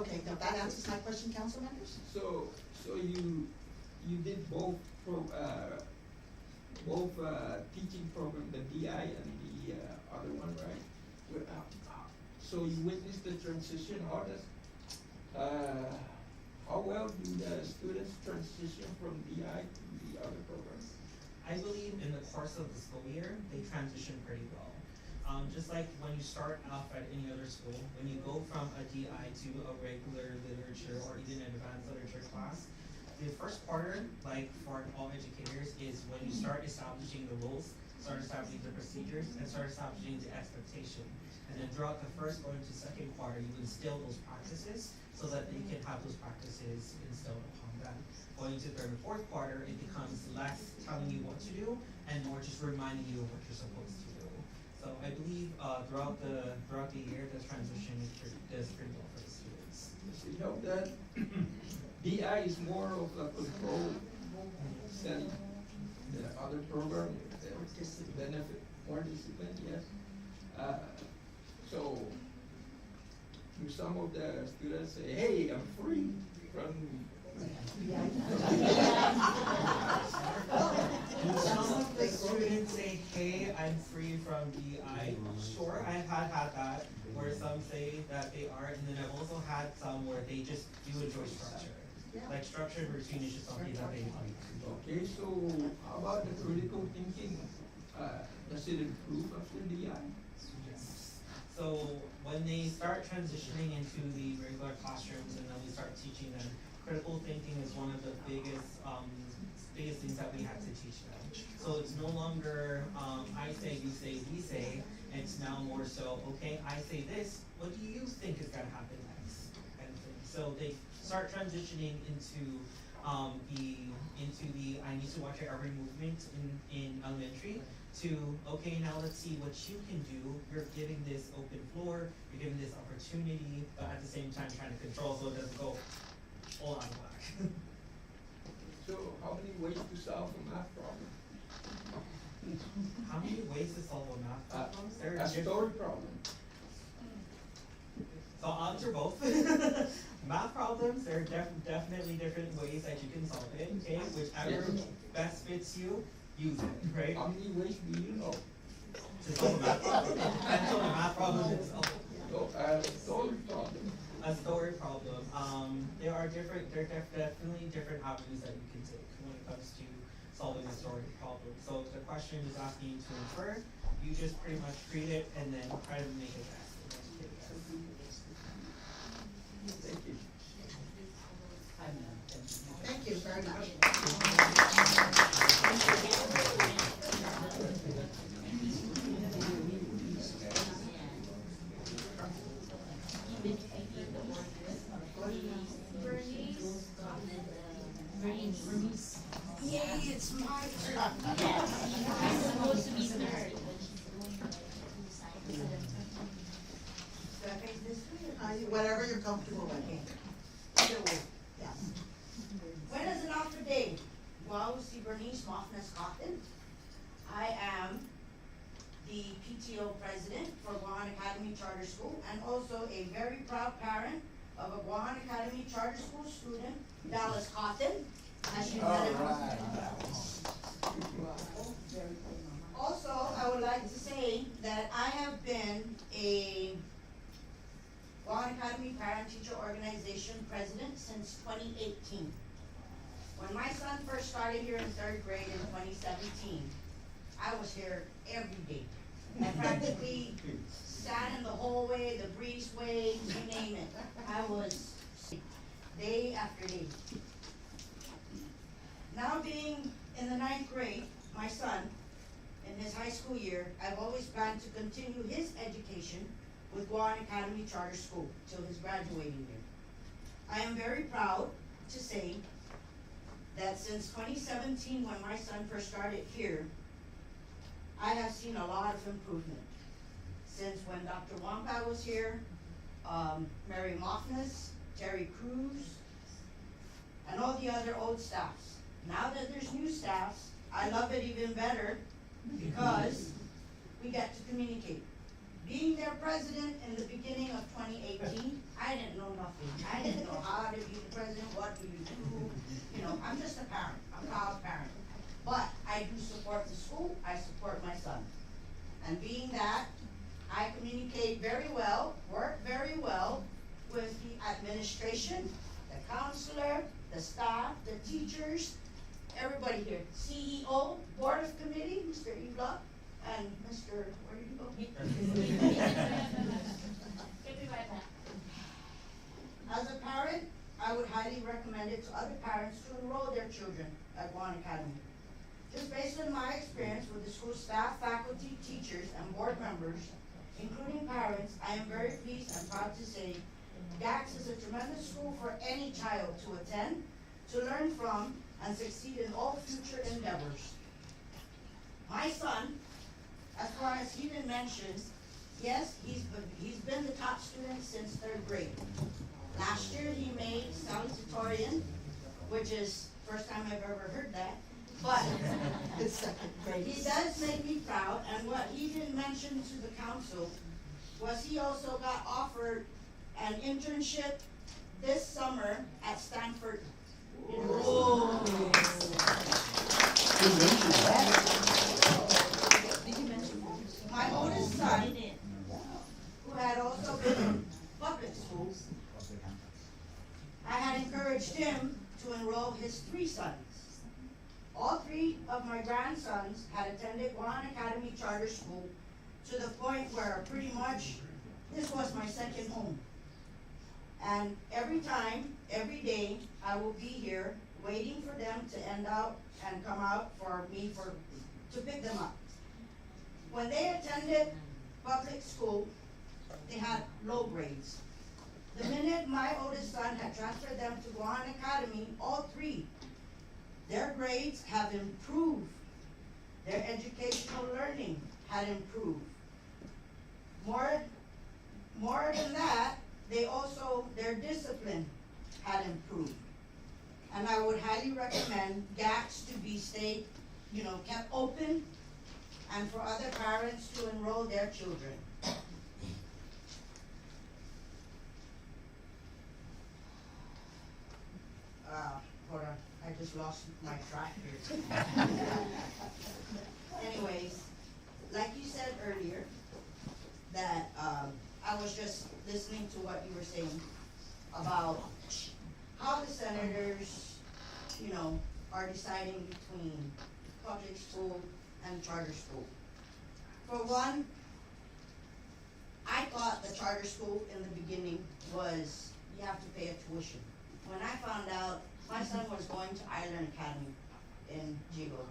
Okay, now that answers my question, council members? So you did both teaching program, the DI and the other one, right? So you witnessed the transition. How well do the students transition from DI to the other programs? I believe in the course of the school year, they transition pretty well. Just like when you start off at any other school, when you go from a DI to a regular literature or even an advanced literature class, the first quarter, like for all educators, is when you start establishing the rules, start establishing the procedures, and start establishing the expectation. And then throughout the first going to second quarter, you instill those practices so that they can have those practices instilled upon them. Going to third and fourth quarter, it becomes less telling you what to do and more just reminding you of what you're supposed to do. So I believe throughout the year, the transition does pretty well for the students. You know that DI is more of a control setting. The other program, benefit more discipline, yes. So do some of the students say, "Hey, I'm free from." Some of the students say, "Hey, I'm free from DI." Sure, I've had that where some say that they are, and then I've also had some where they just do enjoy structure. Yeah. Like structured routine is just something that they like. Okay, so how about the critical thinking? Does it improve after DI? So when they start transitioning into the regular classrooms and then we start teaching them, critical thinking is one of the biggest things that we have to teach them. So it's no longer I say, you say, we say. It's now more so, okay, I say this, what do you think is gonna happen next? Kind of thing. So they start transitioning into the I need to watch your every movement in elementary to, okay, now let's see what you can do. You're giving this open floor, you're giving this opportunity, but at the same time trying to control so it doesn't go all out of whack. So how many ways to solve a math problem? How many ways to solve a math problem? There are A story problem. So I'll answer both. Math problems, there are definitely different ways that you can solve it, okay? Whichever best fits you, use it, right? How many ways do you know? To solve a math problem. And so the math problem itself. So, story problem. A story problem. There are definitely different avenues that you can take when it comes to solving a story problem. So if the question is asking you to infer, you just pretty much read it and then try to make it best. Thank you. Thank you very much. Yay, it's my turn. Yes, supposed to be third. Do I face this way? Whatever you're comfortable with. Either way, yes. When is an offer day? Well, see Bernice Moffness Cotton. I am the PTO president for Guahan Academy Charter School and also a very proud parent of a Guahan Academy Charter School student, Dallas Cotton. As you met him. Also, I would like to say that I have been a Guahan Academy Parent Teacher Organization president since 2018. When my son first started here in third grade in 2017, I was here every day. I practically sat in the hallway, the breezeway, you name it. I was day after day. Now being in the 9th grade, my son, in his high school year, I've always planned to continue his education with Guahan Academy Charter School till his graduating year. I am very proud to say that since 2017, when my son first started here, I have seen a lot of improvement. Since when Dr. Wampa was here, Mary Moffness, Terry Cruz, and all the other old staffs. Now that there's new staffs, I love it even better because we get to communicate. Being their president in the beginning of 2018, I didn't know nothing. I didn't know how to be the president, what do you do? You know, I'm just a parent, I'm a proud parent. But I do support the school, I support my son. And being that, I communicate very well, work very well with the administration, the counselor, the staff, the teachers, everybody here. CEO, Board of Committee, Mr. Ebla, and Mr. Where did you go? Get me right back. As a parent, I would highly recommend it to other parents to enroll their children at Guahan Academy. Just based on my experience with the school staff, faculty, teachers, and board members, including parents, I am very pleased and proud to say GAX is a tremendous school for any child to attend, to learn from, and succeed in all future endeavors. My son, as far as he didn't mention, yes, he's been the top student since third grade. Last year he made salutatorian, which is first time I've ever heard that. But he does make me proud, and what he didn't mention to the council was he also got offered an internship this summer at Stanford University. Did you mention that? My oldest son, who had also been in public schools, I had encouraged him to enroll his 3 sons. All 3 of my grandsons had attended Guahan Academy Charter School to the point where pretty much this was my second home. And every time, every day, I will be here waiting for them to end out and come out for me to pick them up. When they attended public school, they had low grades. The minute my oldest son had transferred them to Guahan Academy, all 3, their grades have improved. Their educational learning had improved. More than that, their discipline had improved. And I would highly recommend GACs to be kept open, and for other parents to enroll their children. Hold on, I just lost my track here. Anyways, like you said earlier, that I was just listening to what you were saying about how the senators, are deciding between public school and charter school. For one, I thought the charter school in the beginning was you have to pay a tuition. When I found out, my son was going to Island Academy in Jigo,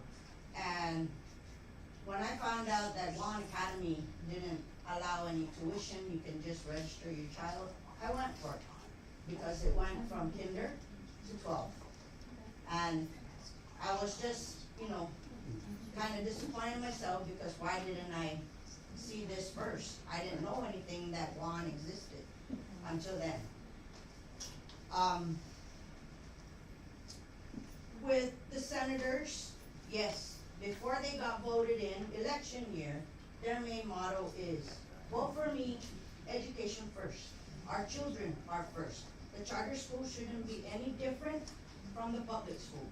and when I found out that Guahan Academy didn't allow any tuition, you can just register your child, I went for it, because it went from kinder to 12. And I was just, kind of disappointed in myself, because why didn't I see this first? I didn't know anything that Guahan existed until then. With the senators, yes, before they got voted in, election year, their main motto is, vote for me, education first. Our children are first. The charter school shouldn't be any different from the public schools.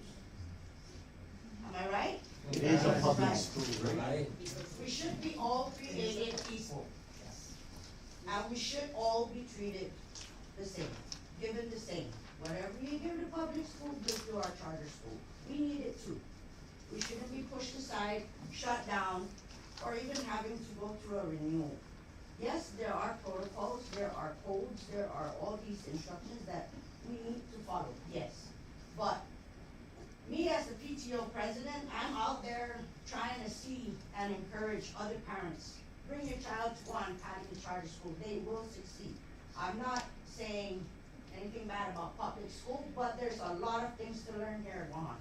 Am I right? It is a public Right. school, right? We should be all created equal. And we should all be treated the same, given the same. Whatever you give to public school, give to our charter school. We need it too. We shouldn't be pushed aside, shut down, or even having to go through a renewal. Yes, there are protocols, there are codes, there are all these instructions that we need to follow, yes. But me as the PTO president, I'm out there trying to see and encourage other parents. Bring your child to Guahan Academy Charter School, they will succeed. I'm not saying anything bad about public school, but there's a lot of things to learn here at Guahan.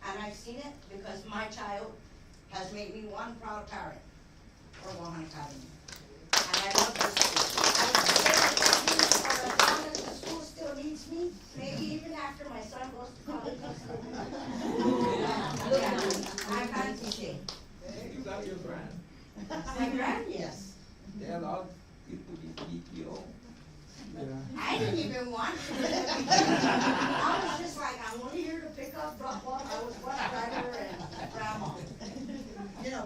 And I've seen it because my child has made me one proud parent for Guahan Academy. And I love this school. I would say that for as long as the school still needs me, maybe even after my son goes to college. Yeah, I can't teach. You got your brand. My grand, yes. They allowed you to be PTO. I didn't even want to. I was just like, I'm only here to pick up, drop off. I was bus driver and grandma.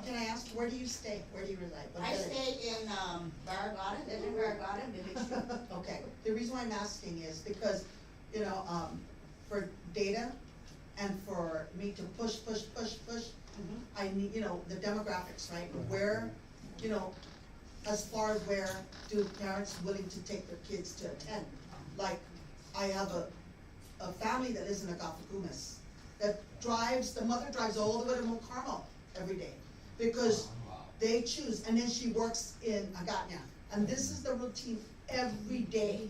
Can I ask, where do you stay? Where do you reside? What I village? stay in, Barragata, live in Barragata, Village Street. Okay, the reason why I'm asking is because, for data and for me to push, I need, the demographics, right? Where, as far as where do parents willing to take their kids to attend? Like, I have a family that lives in Agapacumas that the mother drives all the way to Mount Carmel every day because they choose, and then she works in Agatna. And this is the routine every day.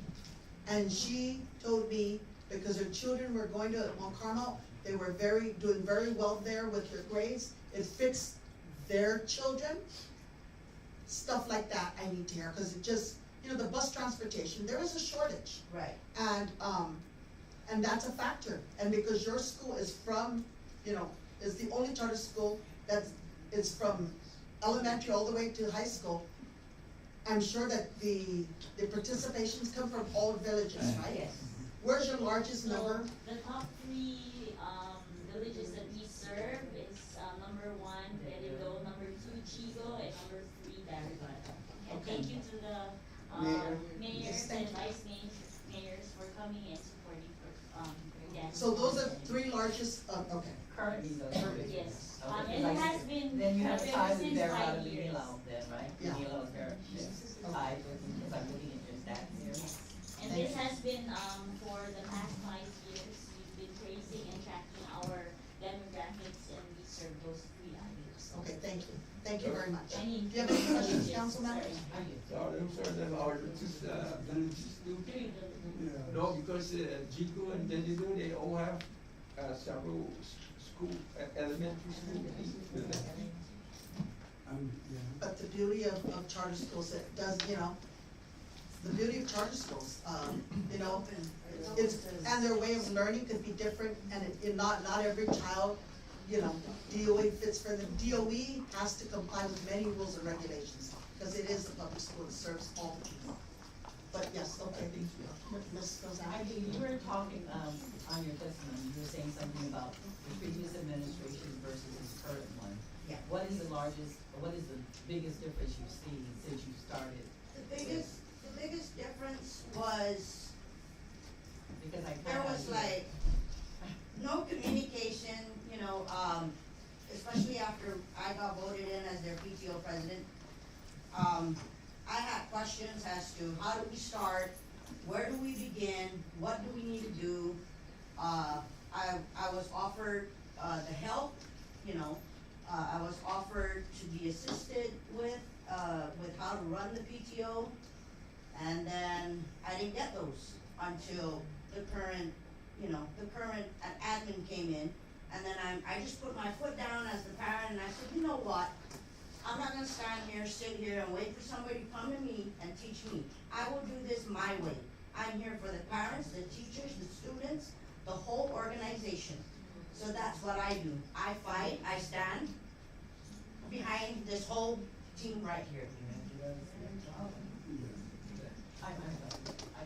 And she told me, because her children were going to Mount Carmel, they were doing very well there with their grades. It fits their children. Stuff like that I need to hear, because it just, the bus transportation, there is a shortage. Right. And that's a factor. And because your school is from, is the only charter school that is from elementary all the way to high school, I'm sure that the participations come from all villages, right? Yes. Where's your largest number? The top 3 villages that we serve is number 1, Berilo, number 2, Chigo, and number 3, Darigata. And Okay. thank you to the Mayor. mayors Yes, and thank you. vice mayors for coming and supporting for their So those are three largest, okay. Currently, those are big. Yes, Okay, and like- it has been Then you have ever ties with since Bear 5 Valley years. Manila then, right? Yeah. Manila was there, tied with, because I'm looking at your stats here. And this has been, for the past 5 years, we've been tracing and tracking our demographics, and we serve those 3 areas. Okay, thank you very much. Any- Do you have any questions, Yes, Councilman? sorry. So those are the largest, villages too. No, because Jigo and Delido, they all have several school, elementary school. But the beauty of charter schools, it does, the beauty of charter schools, it's, and their way of learning could be different, and not every child, DOE fits for them. DOE has to comply with many rules and regulations, because it is a public school that serves all the people. But yes, okay. Ms. I Gonzalez? think you were talking, on your testimony, you were saying something about the previous administration versus this current one. Yeah. What is the biggest difference you've seen since you started? The biggest difference was Because there was like no communication, especially after I got voted in as their PTO president. I had questions as to how do we start, where do we begin, what do we need to do? I was offered, the help, I was offered to be assisted with how to run the PTO. And then I didn't get those until the current admin came in. And then I just put my foot down as the parent, and I said, you know what? I'm not gonna stand here, sit here and wait for somebody to come to me and teach me. I will do this my way. I'm here for the parents, the teachers, the students, the whole organization. So that's what I do. I fight, I stand behind this whole team right here. I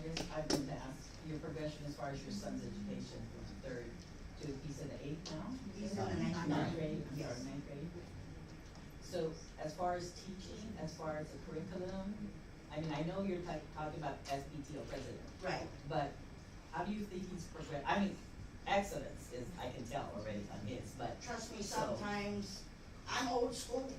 guess I've been to ask your progression as far as your son's education from 3rd to, he said the 8th now? He's in the ninth Ninth grade. grade, I'm Yes. sorry, 9th grade. So as far as teaching, as far as the curriculum, I mean, I know you're talking about as PTO president, Right. but how do you think he's progressed? I mean, excellence is, I can tell already on his, but. Trust me, So- sometimes I'm old school.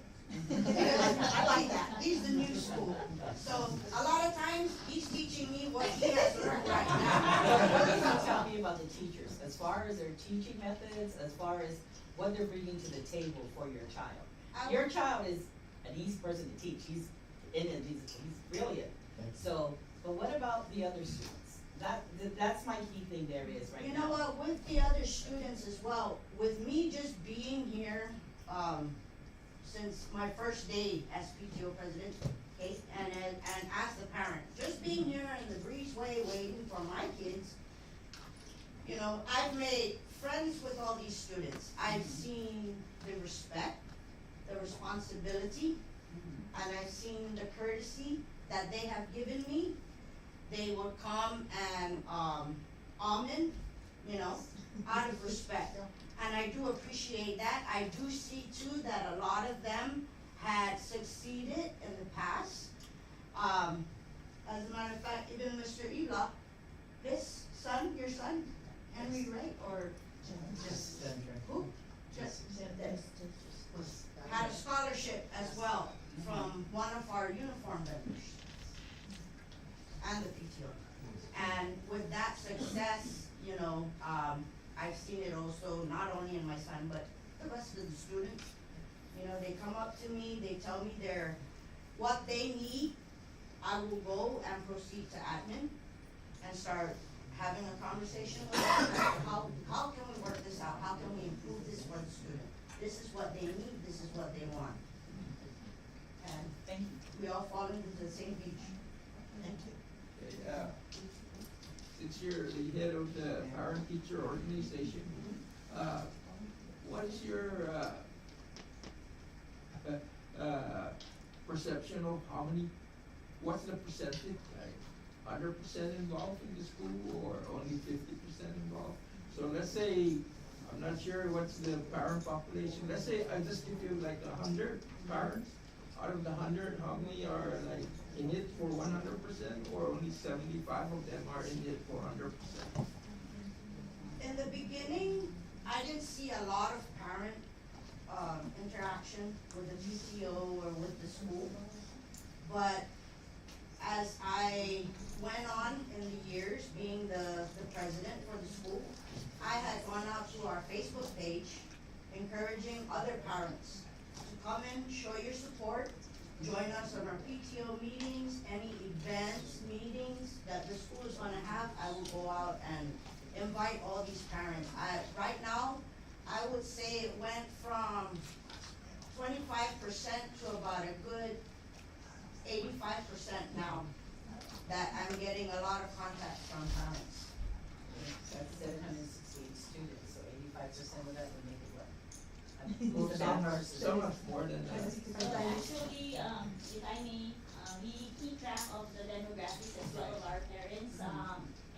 I like that. He's the new school. So a lot of times he's teaching me what he has learned right What can now. you tell me about the teachers, as far as their teaching methods, as far as what they're bringing to the table for your child? Your child is an easy person to teach, he's brilliant. So, but what about the other students? That's my key thing there is right now. You know what, with the other students as well, with me just being here, since my first day as PTO president, okay, and as the parent, just being here in the breezeway waiting for my kids, I've made friends with all these students. I've seen the respect, the responsibility, and I've seen the courtesy that they have given me. They would come and, almond, out of respect. And I do appreciate that. I do see too that a lot of them had succeeded in the past. As a matter of fact, even Mr. Ela, his son, your son, Henry, right, or who? Just had a scholarship as well from one of our uniform vendors and the PTO. And with that success, I've seen it also, not only in my son, but the rest of the students. They come up to me, they tell me what they need. I will go and proceed to admin and start having a conversation with them. How can we work this out? How can we improve this for the student? This is what they need, this is what they want. And Thank you. we all fall into the same beach. Thank you. Okay, since you're the head of the parent-teacher organization, what is your, perception of what's the percentage, like 100% involved in the school or only 50% involved? So let's say, I'm not sure what's the parent population, let's say I just give you like 100 parents. Out of the 100, how many are like in it for 100% or only 75 of them are in it for 100%? In the beginning, I didn't see a lot of parent, interaction with the PTO or with the school. But as I went on in the years, being the president for the school, I had gone out to our Facebook page, encouraging other parents to come in, show your support, join us on our PTO meetings, any events, meetings that the school is gonna have, I will go out and invite all these parents. Right now, I would say it went from 25% to about a good 85% now, that I'm getting a lot of contacts from parents. That's 768 students, so 85% of that would make it what? Well, so much more than that. So actually, if I may, we keep track of the demographics as well of our parents,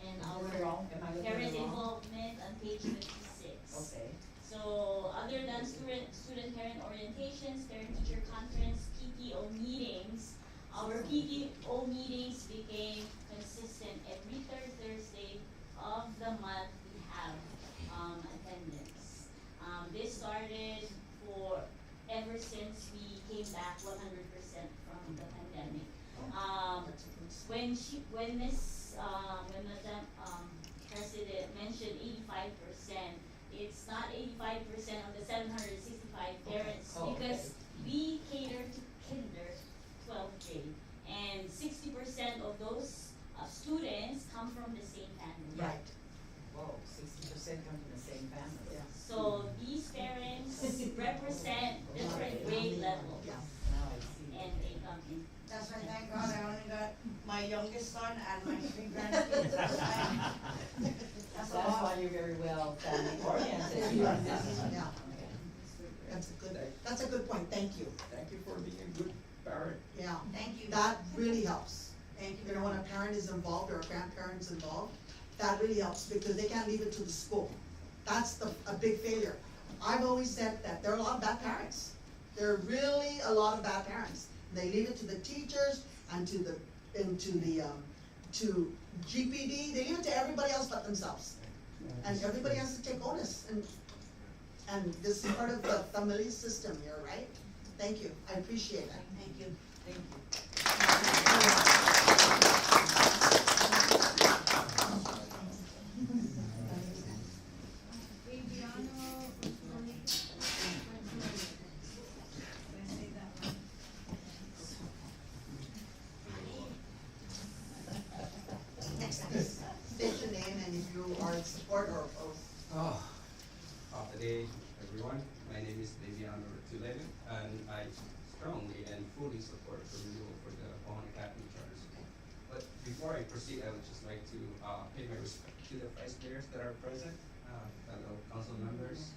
and our Am I looking parent wrong? involvement on page 56. Okay. So other than student parent orientations, parent teacher conference, PTO meetings, our PTO meetings became consistent. Every third Thursday of the month we have attendance. This started ever since we came back 100% from the pandemic. When Madam President mentioned 85%, it's not 85% of the 765 parents, Oh, okay. because we cater to kinder, 12th grade, and 60% of those students come from the same family. Right. Whoa, 60% come from the same family. So these parents represent different grade levels, Yeah. Now I see. and they come in. That's why, thank God, I only got my youngest son and my 3 grandkids at the time. That's a That's lot. why you're very well family oriented. Yeah, Okay. that's a good point, thank you. Thank you for being a good parent. Yeah, Thank you. that really helps. Thank you You know, when a parent is involved or a grandparent is involved, that really helps because they can't leave it to the school. That's a big failure. I've always said that there are a lot of bad parents. There are really a lot of bad parents. They leave it to the teachers and to GPD, they leave it to everybody else but themselves. And everybody has to take onus, and this is part of the family system here, right? Thank you, I appreciate that. Thank you. Thank you. State your name and if you are in support or opposed. Good day, everyone. My name is Daviano Tulele, and I strongly and fully support the renewal for the Guahan Academy Charter School. But before I proceed, I would just like to pay my respect to the vice mayors that are present, fellow council members,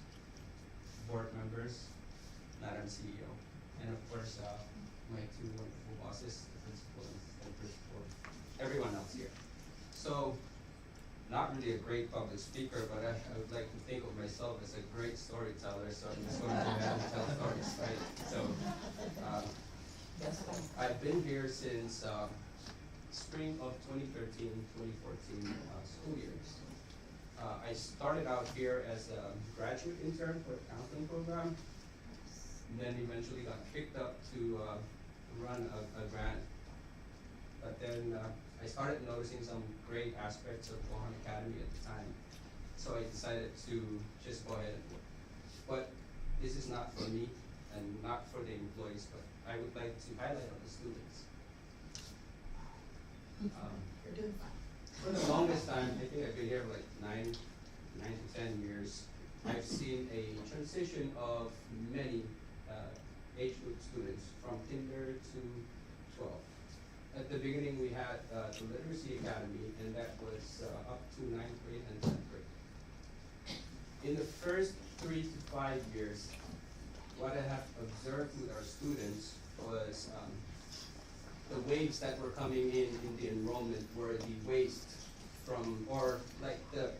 board members, Madam CEO, and of course, my 2 wonderful bosses, the principal and principal, everyone else here. So, not really a great public speaker, but I would like to think of myself as a great storyteller, so I'm just going to go ahead and tell stories, right? So, I've been here since spring of 2013, 2014 school years. I started out here as a graduate intern for the counseling program, and then eventually got picked up to run a grant. But then I started noticing some great aspects of Guahan Academy at the time. So I decided to just go ahead and work. But this is not for me and not for the employees, but I would like to highlight on the students. You're doing fine. For the longest time, I think I've been here for like 9 to 10 years, I've seen a transition of many age group students from kinder to 12. At the beginning, we had the Literacy Academy, and that was up to 9th grade and 10th grade. In the first 3 to 5 years, what I have observed with our students was the waves that were coming in the enrollment were the waste from, or like the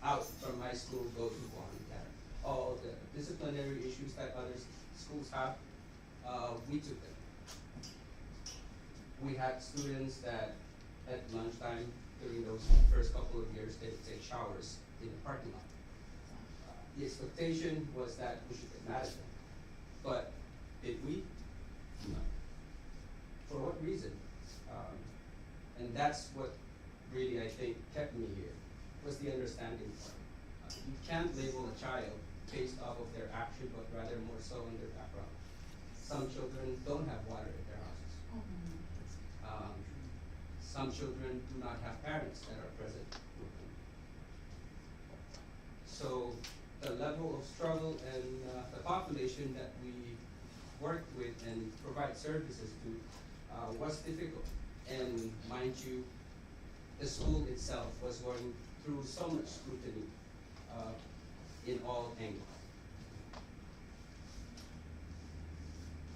out from my school go to Guahan Academy. All the disciplinary issues that other schools have, we took them. We had students that at lunchtime during those first couple of years, they would take showers in the parking lot. the expectation was that we should get mad at them. But did we? No. For what reason? And that's what really, I think, kept me here, was the understanding part. You can't label a child based off of their action, but rather more so on their background. Some children don't have water at their houses. Some children do not have parents that are present with them. So the level of struggle and the population that we work with and provide services to was difficult. And mind you, the school itself was going through so much scrutiny in all angles.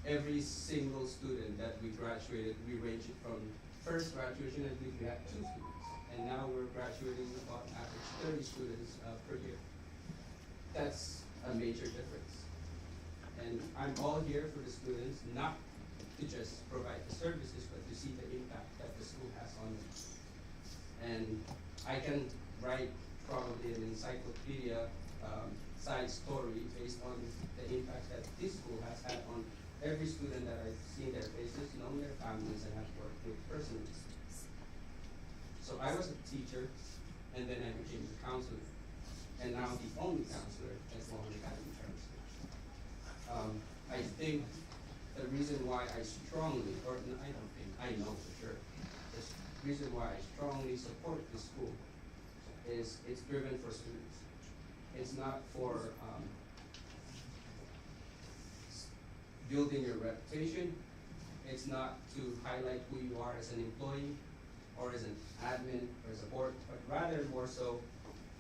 Every single student that we graduated, we ranged from first graduation, I believe we had 2 students, and now we're graduating about average 30 students per year. That's a major difference. And I'm all here for the students, not to just provide the services, but to see the impact that the school has on them. And I can write probably an encyclopedia side story based on the impact that this school has had on every student that I've seen their faces, known their families, and have worked with personally. So I was a teacher, and then I became a counselor, and now the only counselor at Guahan Academy Charter School. I think the reason why I strongly, or no, I don't think, I know for sure, the reason why I strongly support this school is it's driven for students. It's not for building your reputation. It's not to highlight who you are as an employee or as an admin or as a board, but rather more so,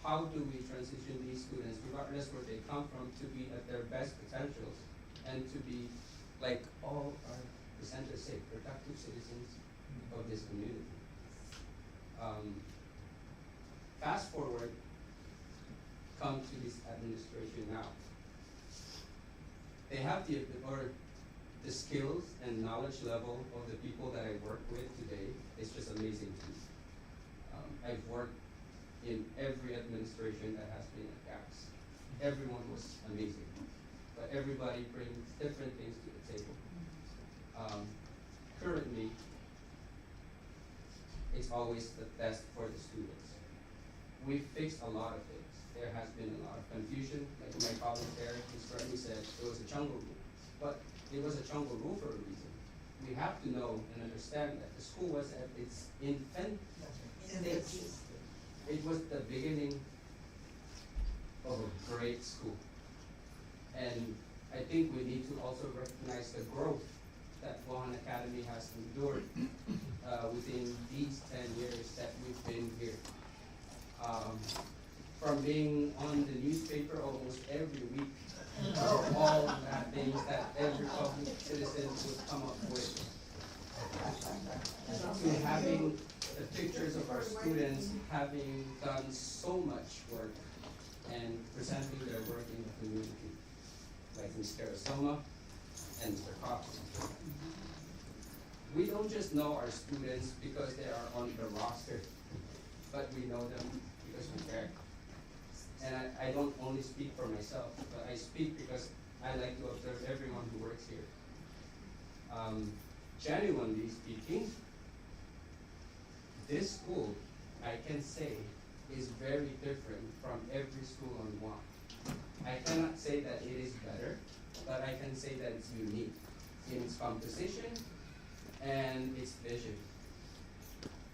how do we transition these students, regardless where they come from, to be at their best potentials and to be, like all our presenters say, productive citizens of this community. Fast forward, come to this administration now. They have the skills and knowledge level of the people that I work with today. It's just amazing to me. I've worked in every administration that has been at GAPS. Everyone was amazing, but everybody brings different things to the table. Currently, it's always the best for the students. We've fixed a lot of things. There has been a lot of confusion, like my colleague there, Ms. Bernie said, it was a jungle rule. But it was a jungle rule for a reason. We have to know and understand that the school was at its infant stage. It was the beginning of a great school. And I think we need to also recognize the growth that Guahan Academy has endured within these 10 years that we've been here. From being on the newspaper almost every week, all of that things that every public citizen would come up with, to having the pictures of our students having done so much work and presenting their work in the community, like Ms. Carasoma and Mr. Cox. We don't just know our students because they are on the roster, but we know them because we care. And I don't only speak for myself, but I speak because I like to observe everyone who works here. Genuinely speaking, this school, I can say, is very different from every school on Guam. I cannot say that it is better, but I can say that it's unique in its composition and its vision.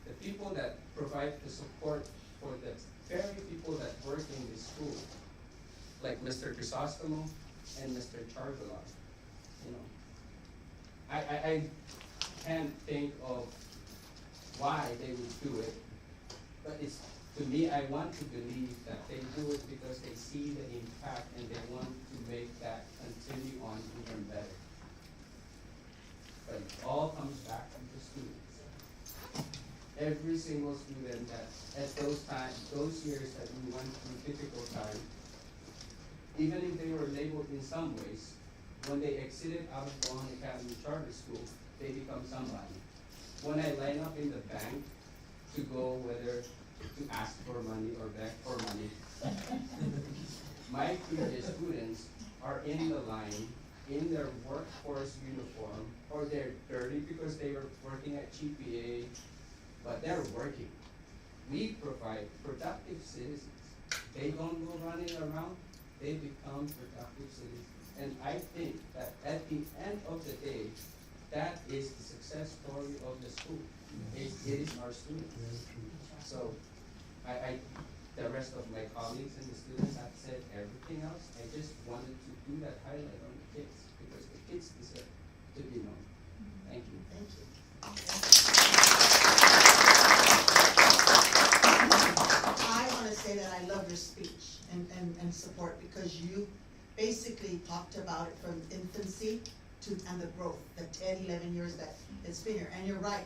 The people that provide the support for the very people that work in this school, like Mr. Crisostomo and Mr. Charvelar, you know, I can't think of why they would do it, but it's, to me, I want to believe that they do it because they see the impact and they want to make that continue on even better. But it all comes back to the students. Every single student that at those years that we went through difficult times, even if they were labeled in some ways, when they exited out of Guahan Academy Charter School, they become somebody. When I line up in the bank to go whether to ask for money or beg for money, my previous students are in the line, in their workforce uniform, or they're dirty because they were working at GPA, but they're working. We provide productive citizens. They don't go running around, they become productive citizens. And I think that at the end of the day, that is the success story of the school. It is our students. So the rest of my colleagues and the students have said everything else. I just wanted to do that highlight on the kids because the kids deserve to be known. Thank you. Thank you. I want to say that I love your speech and support because you basically talked about it from infancy to and the growth, the 10, 11 years that it's been here. And you're right.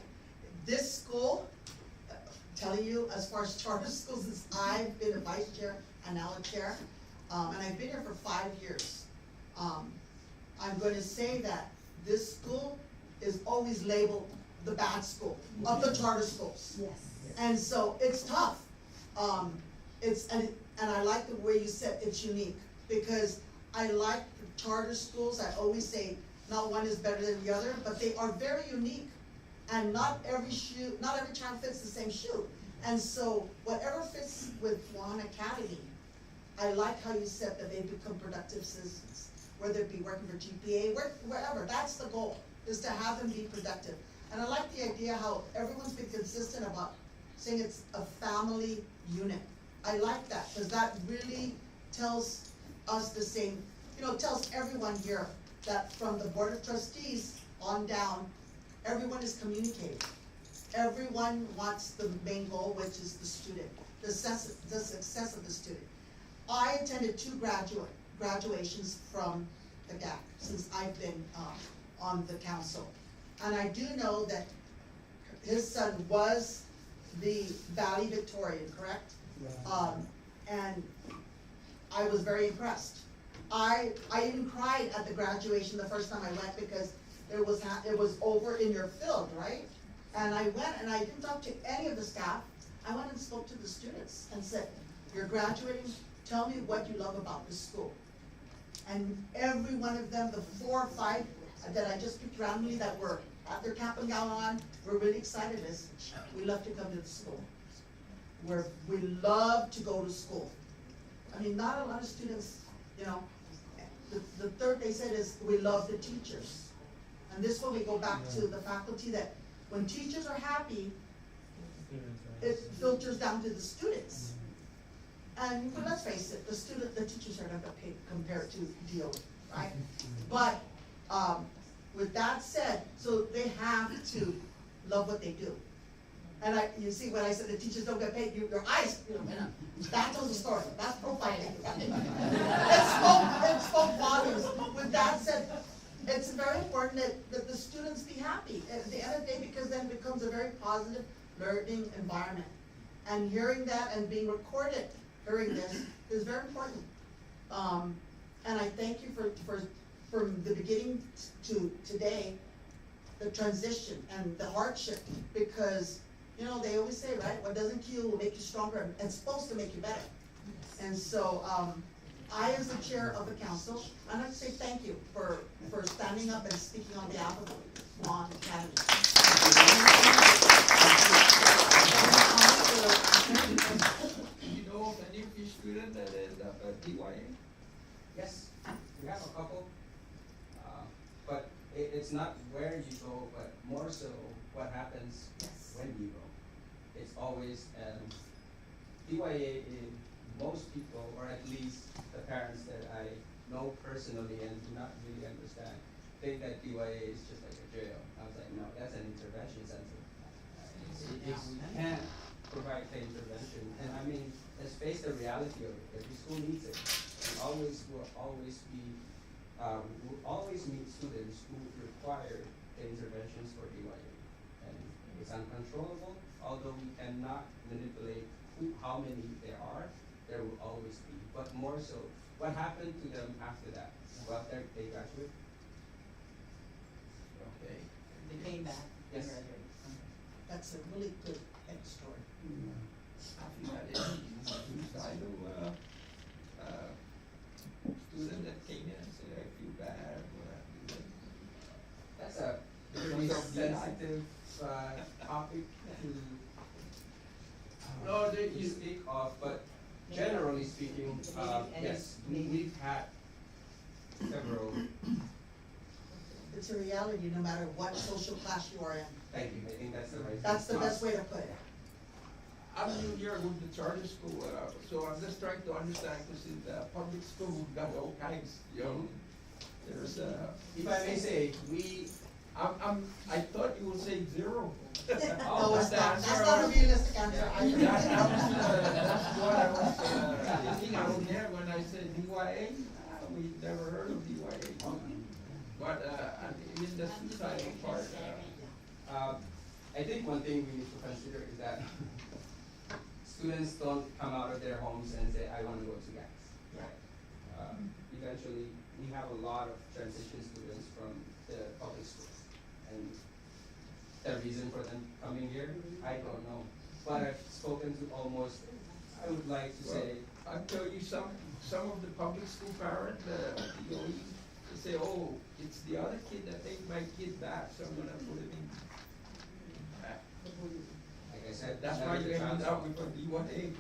This school, telling you as far as charter schools, since I've been a vice chair and now a chair, and I've been here for 5 years. I'm going to say that this school is always labeled the bad school of the charter schools. Yes. And so it's tough. And I like the way you said it's unique because I like the charter schools. I always say not one is better than the other, but they are very unique. And not every child fits the same shoe. And so whatever fits with Guahan Academy, I like how you said that they become productive citizens, whether it be working for GPA, wherever. That's the goal, is to have them be productive. And I like the idea how everyone's been consistent about saying it's a family unit. I like that, because that really tells us the same, tells everyone here that from the Board of Trustees on down, everyone is communicating. Everyone wants the main goal, which is the student, the success of the student. I attended 2 graduations from the GAC since I've been on the council. And I do know that his son was the Valley Victorian, correct? And I was very impressed. I even cried at the graduation the first time I went because it was over in your field, right? And I went and I didn't talk to any of the staff. I went and spoke to the students and said, "You're graduating, tell me what you love about this school." And every one of them, the 4 or 5 that I just picked randomly that were at their cap and gown on, were really excited as we love to come to the school. We love to go to school. I mean, not a lot of students, the third they said is we love the teachers. And this one we go back to the faculty that when teachers are happy, it filters down to the students. And let's face it, the teachers are never paid compared to DOE, right? But with that said, so they have to love what they do. And you see when I said the teachers don't get paid, your eyes, that tells a story. That's profiling. It spoke volumes. With that said, it's very important that the students be happy at the end of the day, because then it becomes a very positive learning environment. And hearing that and being recorded, hearing this is very important. And I thank you for from the beginning to today, the transition and the hardship, because they always say, right, what doesn't kill you will make you stronger, and it's supposed to make you better. And so I, as the chair of the council, I'd like to say thank you for standing up and speaking on behalf of Guahan Academy. Do you know of any of your students that end up at DYA? Yes, we have a couple. But it's not where you go, but more so what happens when you go. It's always, DYA in most people, or at least the parents that I know personally and do not really understand, think that DYA is just like a jail. I was like, no, that's an intervention center. If we can't provide the intervention, and I mean, let's face the reality of it. Every school needs it. We will always meet students who require the interventions for DYA. And it's uncontrollable, although we cannot manipulate how many there are, there will always be. But more so, what happened to them after that? Well, they graduated. Okay. They came back. Yes. That's a really good story. I know Yes, we've had several, It's a reality, no matter what social class you are in. thank you, I think that's the right. That's the best way to put it. I'm new here with the charter school, so I'm just trying to understand, because in the public school, we've got all kinds, you know. There's, If I may say, I thought you would say zero. No, it's the not, answer that's not a was- realistic answer That either. that's what I was, thinking out there when I said DYA, we never heard of DYA. But, in the suicidal part, I think one thing we need to consider is that students don't come out of their homes and say, I wanna go to GATS, right? Eventually, we have a lot of transition students from the public schools. And the reason for them coming here, I don't know. But I've spoken to almost, I would like to say, I'll tell you, some of the public school parents, you know, they say, oh, it's the other kid that take my kid back, so I'm gonna put him in. like I said, That's why you ended up with a DYA.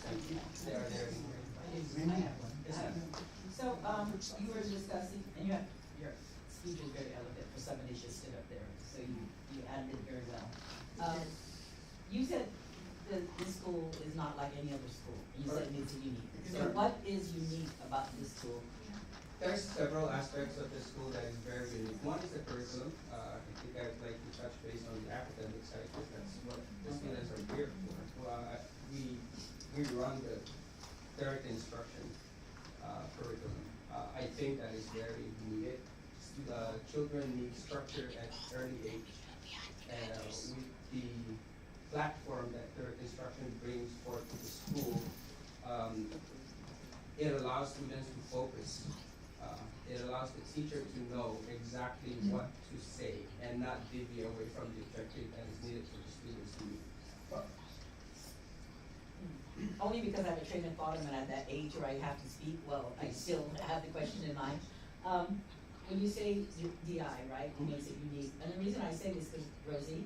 Thank you. They are there. So, you were discussing, and your speech was very eloquent for somebody that just stood up there, so you added it very well. You said that this school is not like any other school, and you said it's unique. So what is unique about this school? There's several aspects of the school that is very unique. One is the curriculum. I think I'd like to touch base on the academic side, because that's what the students are here for. We run the direct instruction curriculum. I think that is very needed. Children need structure at early age. With the platform that direct instruction brings forth to the school, it allows students to focus. It allows the teacher to know exactly what to say and not deviate away from the objective that is needed for the students to meet. Only because I have a train of thought, and at that age where I have to speak, well, I still have the question in mind. When you say DI, right, it makes it unique, and the reason I say this is, Rosie,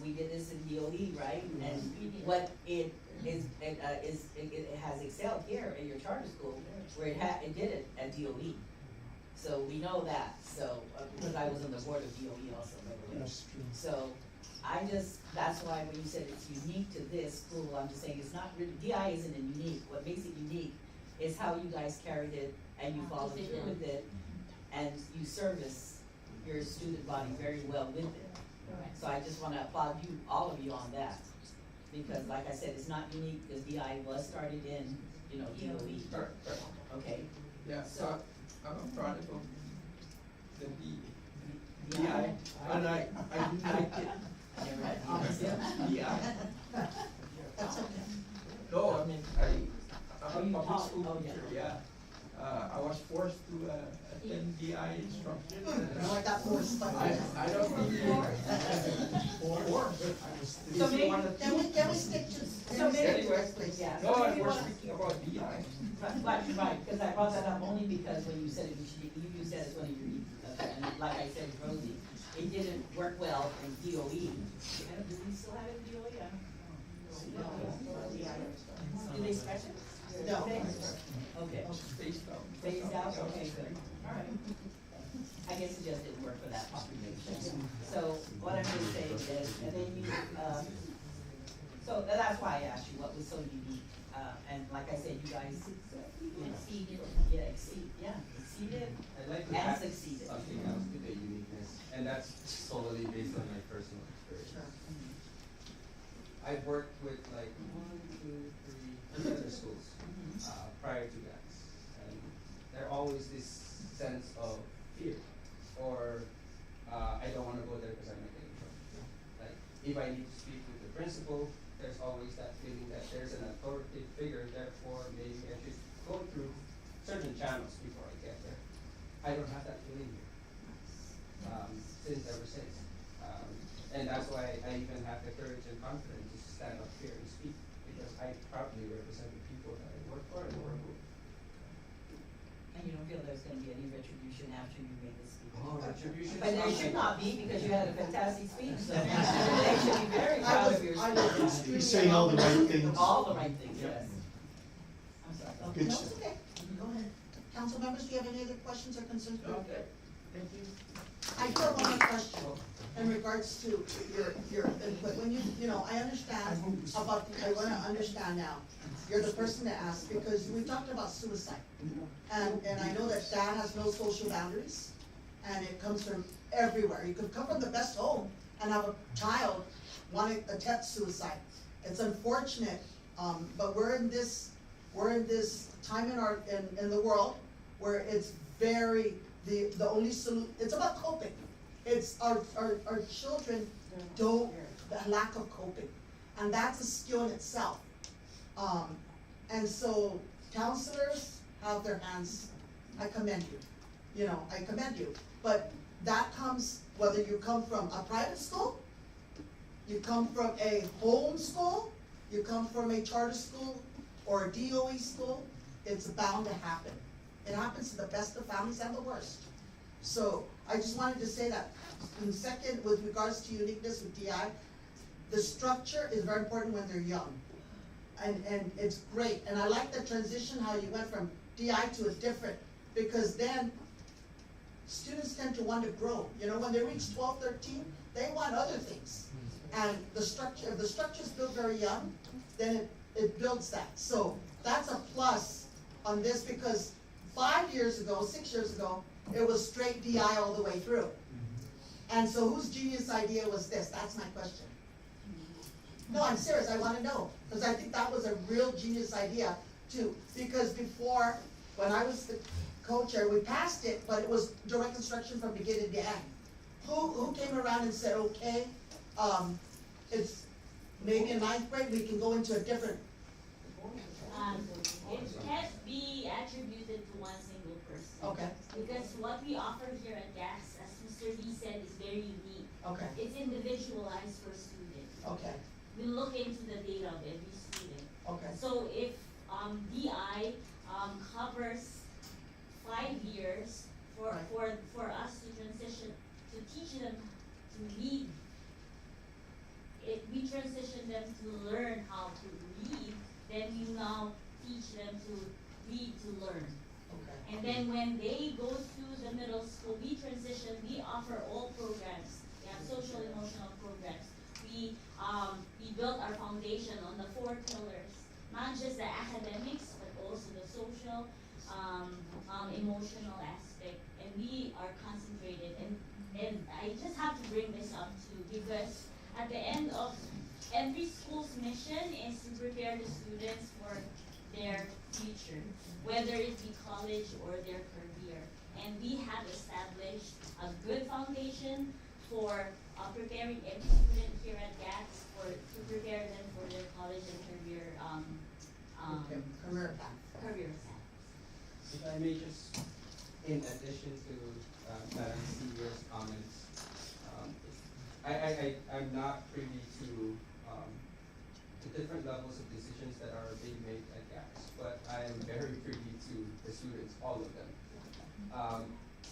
we did this in DOE, right? And what it is, it has excelled here at your charter school, where it did it at DOE. So we know that, so, because I was on the board of DOE also, by the way. That's true. So, that's why when you said it's unique to this school, I'm just saying it's not really, DI isn't unique. What makes it unique is how you guys carried it and you followed through with it, and you service your student body very well with it. So I just wanna applaud you, all of you on that, because like I said, it's not unique, because DI was started in, DOE. Okay, Yeah, so I'm a product of the DI, DI. and I didn't like it. Never had DI. That's okay. No, I mean, I'm a public taught- school oh, yeah. teacher, yeah. I was forced to attend DI instruction. I like that force, but. I don't think So maybe- Can we stick to? So maybe- Anyway, Please. Yeah. no, So and maybe we're what- speaking about DI. Right, because I brought that up only because when you said it, you said it's one of your, and like I said, Rosie, it didn't work well in DOE. Do we still have it in DOE? I don't know. Do they scratch it? No. Okay. Spaced out. Phased out, okay, good, all right. I guess it just didn't work for that population. So what I'm gonna say is, and then you, so that's why I asked you what was so unique. And like I said, you guys exceeded, exceeded I'd like to and add succeeded. something else to the uniqueness, and that's solely based on my personal experience. I've worked with like 3 other schools prior to that, and there always this sense of fear, or I don't want to go there because I might get in trouble. Like if I need to speak with the principal, there's always that feeling that there's an authoritative figure, therefore maybe I should go through certain channels before I get there. I don't have that feeling here, ever since. And that's why I even have the courage and confidence to stand up here and speak, because I proudly represent the people that I work for and work with. And you don't feel there's gonna be any retribution after you made this speech. Oh, retribution. But there should not be, because you had a fantastic speech, so they should be very proud of your I was speech. extremely. He's saying all the right things. All the right things, yes. I'm sorry. Good. No, it's okay. Go ahead. Council members, do you have any other questions or concerns? Okay, thank you. I do have one more question in regards to your input. When you know, I understand about, I wanna understand now. You're the person to ask, because we talked about suicide. And I know that that has no social boundaries, and it comes from everywhere. You could come from the best home and have a child want to attempt suicide. It's unfortunate, but we're in this time in the world where it's very, the only solution, it's about coping. It's our children don't, the lack of coping, and that's a skill in itself. And so counselors have their hands, I commend you, I commend you. But that comes, whether you come from a private school, you come from a home school, you come from a charter school or a DOE school, it's bound to happen. It happens to the best of families and the worst. So I just wanted to say that. And second, with regards to uniqueness with DI, the structure is very important when they're young. And it's great. And I like the transition, how you went from DI to a different, because then students tend to want to grow. When they reach 12, 13, they want other things. And the structure, if the structure is built very young, then it builds that. So that's a plus on this, because 5 years ago, 6 years ago, it was straight DI all the way through. And so whose genius idea was this? That's my question. No, I'm serious, I wanna know, because I think that was a real genius idea too. Because before, when I was the co-chair, we passed it, but it was direct instruction from beginning to end. Who came around and said, okay, it's maybe in 9th grade, we can go into a different. It can't be attributed to one single person. Okay. Because what we offer here at GAS, as Mr. Lee said, is very unique. Okay. It's individualized for students. Okay. We look into the data of every student. Okay. So if DI covers 5 years for us to transition, to teach them to read, we transition them to learn how to read, then we now teach them to read to learn. Okay. And then when they go to the middle school, we offer all programs. We have social emotional programs. We built our foundation on the 4 pillars, not just the academics, but also the social, emotional aspect. And we are concentrated. And I just have to bring this up too, because at the end of every school's mission is to prepare the students for their future, whether it be college or their career. And we have established a good foundation for preparing every student here at GATS to prepare them for their college and career Career path. career path. If I may just, in addition to Madam CEO's comments, I'm not privy to the different levels of decisions that are being made at GATS, but I am very privy to the students, all of them.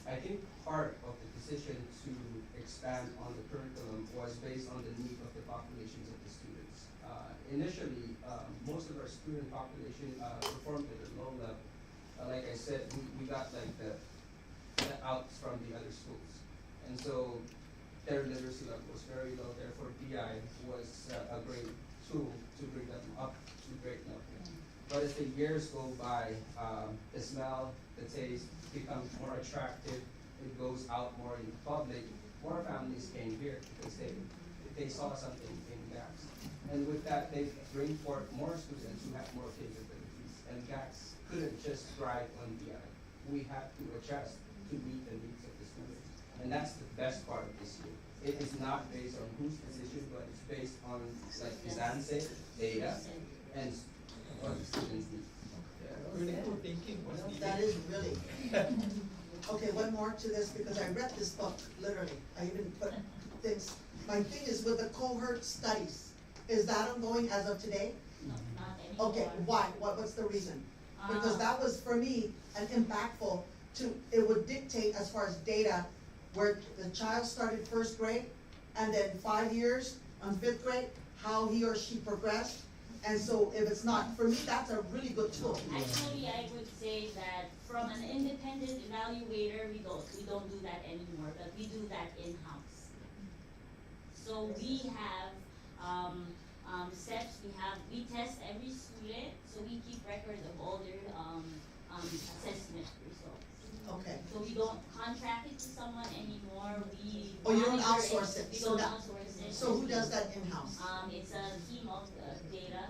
I think part of the decision to expand on the curriculum was based on the need of the populations of the students. Initially, most of our student population performed at a low level. Like I said, we got like the outs from the other schools. And so their literacy level was very low, therefore DI was a great tool to bring them up to grade level. But as the years go by, the smell, the taste becomes more attractive, it goes out more in public, more families came here because they saw something in GATS. And with that, they bring forth more students who have more capabilities. And GATS couldn't just thrive on DI. We had to adjust to meet the needs of the students. And that's the best part of this year. It is not based on whose decision, but it's based on, like Kizan said, data and what the students need. Critical thinking was needed. That is really. Okay, one more to this, because I read this book, literally. I even put things. My thing is with the cohort studies. Is that ongoing as of today? No, not anymore. Okay, why? What's the reason? Because that was, for me, an impactful, it would dictate as far as data, where the child started first grade, and then 5 years on fifth grade, how he or she progressed. And so if it's not, for me, that's a really good tool. Actually, I would say that from an independent evaluator, we don't do that anymore, but we do that in-house. So we have, steps, we test every student, so we keep record of all their, assessment results. Okay. So we don't contract it to someone anymore, we. Oh, you don't monitor outsource it, We so don't that- outsource it. So who does that in-house? It's a team of data.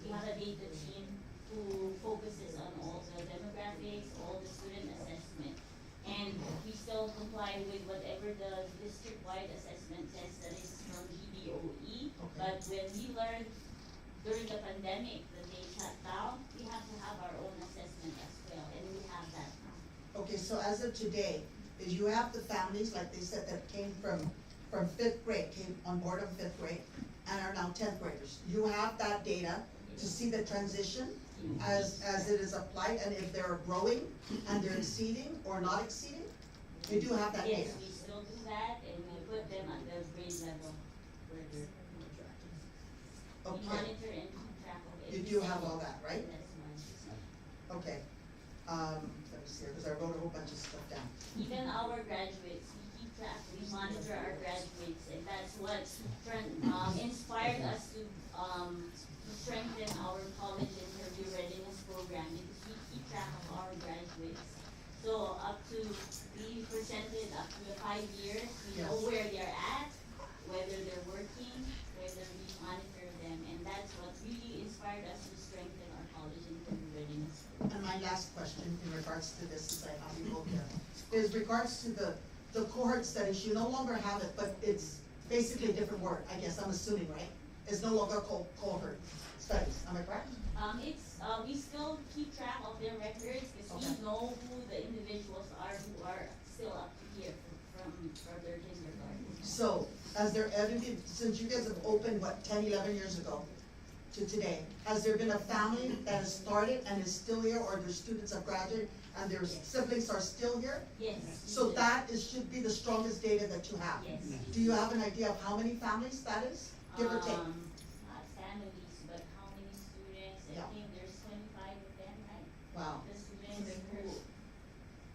We have a data team who focuses on all the demographics, all the student assessment. And we still comply with whatever the district-wide assessment test that is from GBOE. But when we learned during the pandemic that they shut down, we have to have our own assessment as well, and we have that now. Okay, so as of today, is you have the families, like they said, that came from fifth grade, came on board of fifth grade, and are now 10th graders. You have that data to see the transition as it is applied, and if they're growing and they're exceeding or not exceeding? You do have that data? Yes, we still do that, and we put them at the grade level where they're. We Okay, monitor and keep track of it. you do have all that, right? That's mine. Okay. Let me see here, because I wrote a whole bunch of stuff down. Even our graduates, we keep track, we monitor our graduates, and that's what inspired us to strengthen our college and career readiness program, because we keep track of our graduates. So we presented up to 5 years, we know Yes. where they're at, whether they're working, whether we monitor them, and that's what really inspired us to strengthen our college and career readiness. And my last question in regards to this, since I have you both here, is regards to the cohort studies. You no longer have it, but it's basically a different word, I guess, I'm assuming, right? It's no longer called cohort studies, am I correct? We still keep track of their records, because Okay. we know who the individuals are who are still up to here from their kindergarten. So, as there since you guys have opened, 10, 11 years ago to today, has there been a family that has started and is still here, or their students have graduated and their siblings are still here? Yes. So that should be the strongest data that you have? Yes. Do you have an idea of how many families that is, give or take? Not families, but how many students, I Yeah. think there's 25 of them, right? Wow, The students who,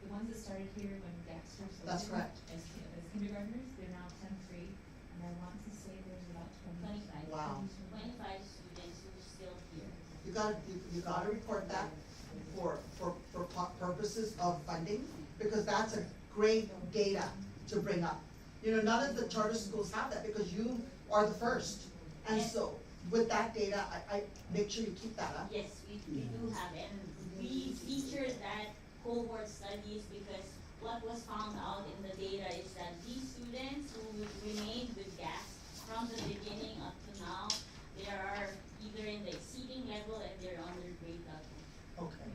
The ones that started here when Dexter started. that's correct. As kindergartners, they're now 10th grade, and I want to say there's about 25. Wow. 25 students who are still here. You gotta report that for purposes of funding, because that's a great data to bring up. You know, none of the charter schools have that, because you are the first. And so, with that data, I make sure you keep that up. Yes, we do have, and we feature that cohort studies, because what was found out in the data is that these students who remained with GAS from the beginning up to now, they are either in the exceeding level and they're on their grade level. Okay,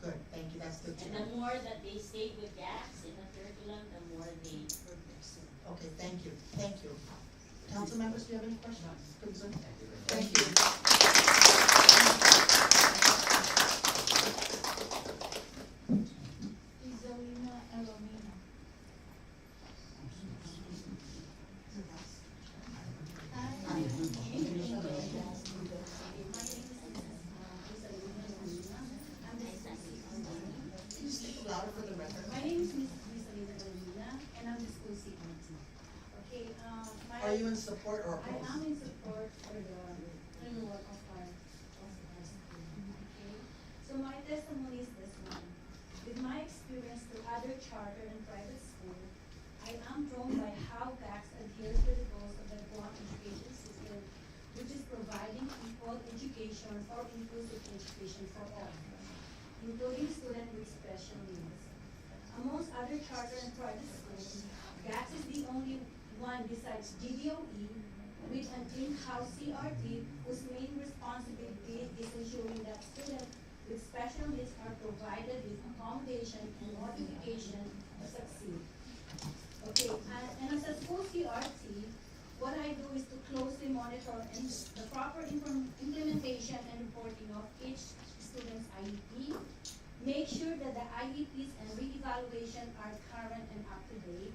good, thank you, that's good to And know. the more that they stay with GAS in the curriculum, the more they progress. Okay, thank you, thank you. Council members, do you have any questions, concerns? Thank you. Isolina Elomina. Can you speak louder for the record? My name is Miss Lisa Lina, and I'm the school secretary. Okay, Are you in support or I opposed? am in support for the renewal of our school. Okay, so my testimony is this one. With my experience to other charter and private school, I am drawn by how GACS adheres to the goals of the Guam education system, which is providing equal education or inclusive education for all, including students with special needs. Amongst other charter and private schools, GACS is the only one besides GDOE with an in-house CRT whose main responsibility is ensuring that students with special needs are provided with accommodation and modification to succeed. Okay, and as a school CRT, what I do is to closely monitor the proper implementation and reporting of each student's IEP, make sure that the IEPs and reevaluation are current and up to date,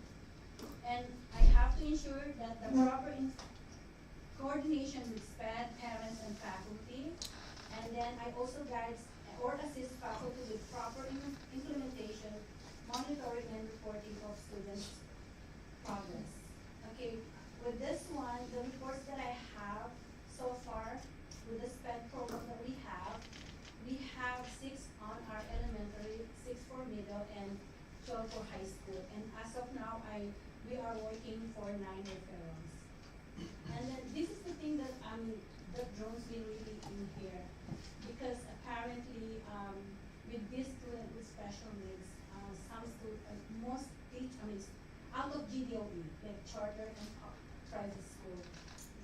and I have to ensure that the proper coordination with SPED, parents, and faculty, and then I also guide or assist faculty with proper implementation, monitoring, and reporting of students' progress. Okay, with this one, the reports that I have so far with the SPED program that we have 6 on our elementary, 6 for middle, and 12 for high school. And as of now, we are working for 9 referrals. And then this is the thing that that draws me really in here, because apparently with this student with special needs, some students, most out of GDOE, like charter and private school,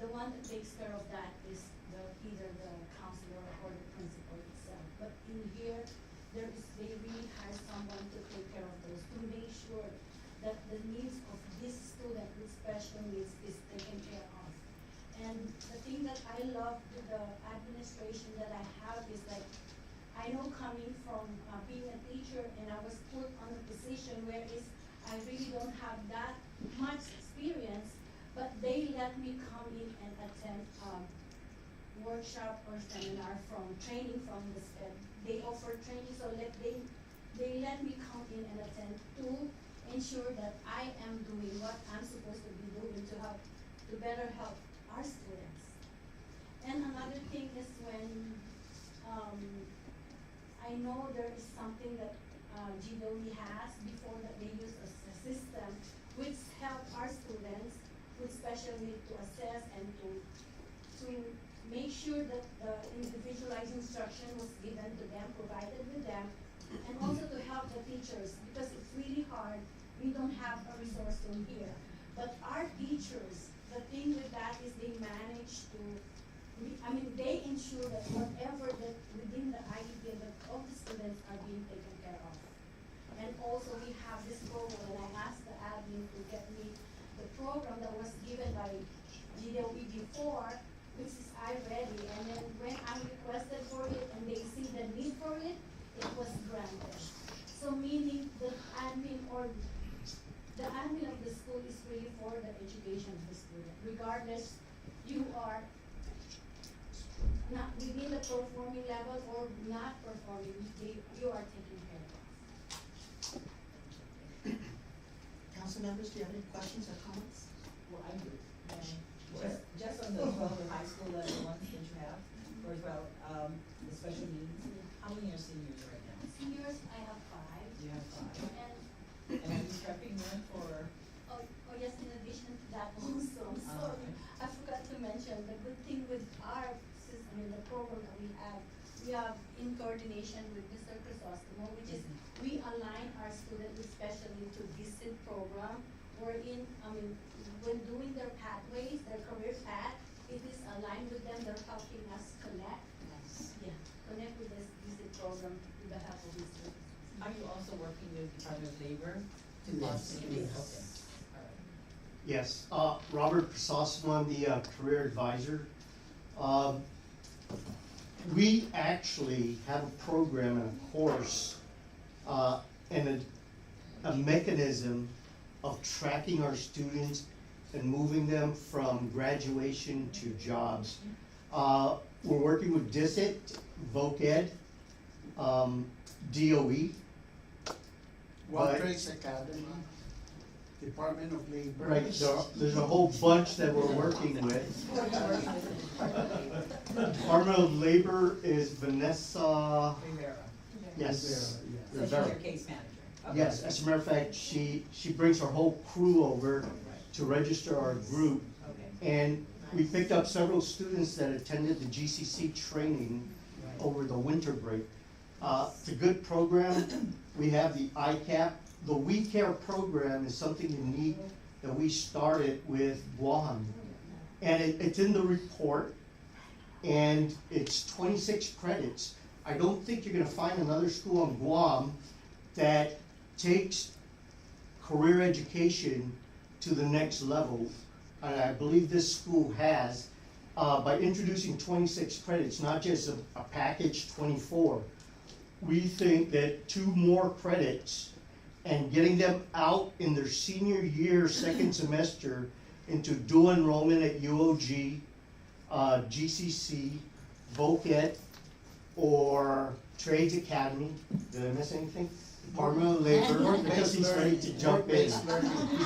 the one that takes care of that is either the counselor or the principal itself. But in here, they really hire someone to take care of those, to make sure that the needs of this student with special needs is taken care of. And the thing that I love with the administration that I have is like, I know coming from being a teacher, and I was put on a position where I really don't have that much experience, but they let me come in and attend workshop or seminar from training from the SPED. They offer training, so they let me come in and attend to ensure that I am doing what I'm supposed to be doing to better help our students. And another thing is when I know there is something that GWE has before that they use as a system which help our students with special needs to assess and to make sure that the individualized instruction was given to them, provided with them, and also to help the teachers, because it's really hard. We don't have a resource room here. But our teachers, the thing with that is they manage to, they ensure that whatever that within the IEP that all the students are being taken care of. And also we have this program, and I asked the admin to get me the program that was given by GWE before, which is iReady, and then when I requested for it and they see the need for it, it was granted. So meaning the admin of the school is really for the education of the student. Regardless, you are not within the performing level or not performing, you are taken care of. Council members, do you have any questions or comments? Well, I do. Just on the 12 high school level ones that you have, or the special needs, how many are seniors right now? Seniors, I have 5. You have 5. And are you prepping them for? Oh yes, in addition to that also, I'm sorry, I forgot to mention, the good thing with our system, the program that we have in coordination with Mr. Crisostomo, which is we align our students with special needs to visit program, wherein, when doing their pathways, their career path, it is aligned with them, they're helping us connect. Yeah, connect with this visit program with the help of Mr. Are you also working with Department of Labor to possibly help them? All right. Yes, Robert Crisostomo, I'm the career advisor. We actually have a program and a course and a mechanism of tracking our students and moving them from graduation to jobs. We're working with DISIT, VOCED, DOE. World Trades Academy, Department of Labor. Right, there's a whole bunch that we're working with. Department of Labor is Vanessa. Rivera. Yes. So she's your case manager. Okay. Yes, as a matter of fact, she brings her whole crew over to register our group. Okay. And we picked up several students that attended the GCC training over the winter break. It's a good program. We have the ICAP. The We Care program is something unique that we started with Guahan. And it's in the report, and it's 26 credits. I don't think you're gonna find another school on Guam that takes career education to the next level. And I believe this school has, by introducing 26 credits, not just a package 24. we think that 2 more credits and getting them out in their senior year, second semester, into dual enrollment at UOG, GCC, VOCAT, or Trades Academy. Did I miss anything? Department of Labor, because he's ready to jump in. He's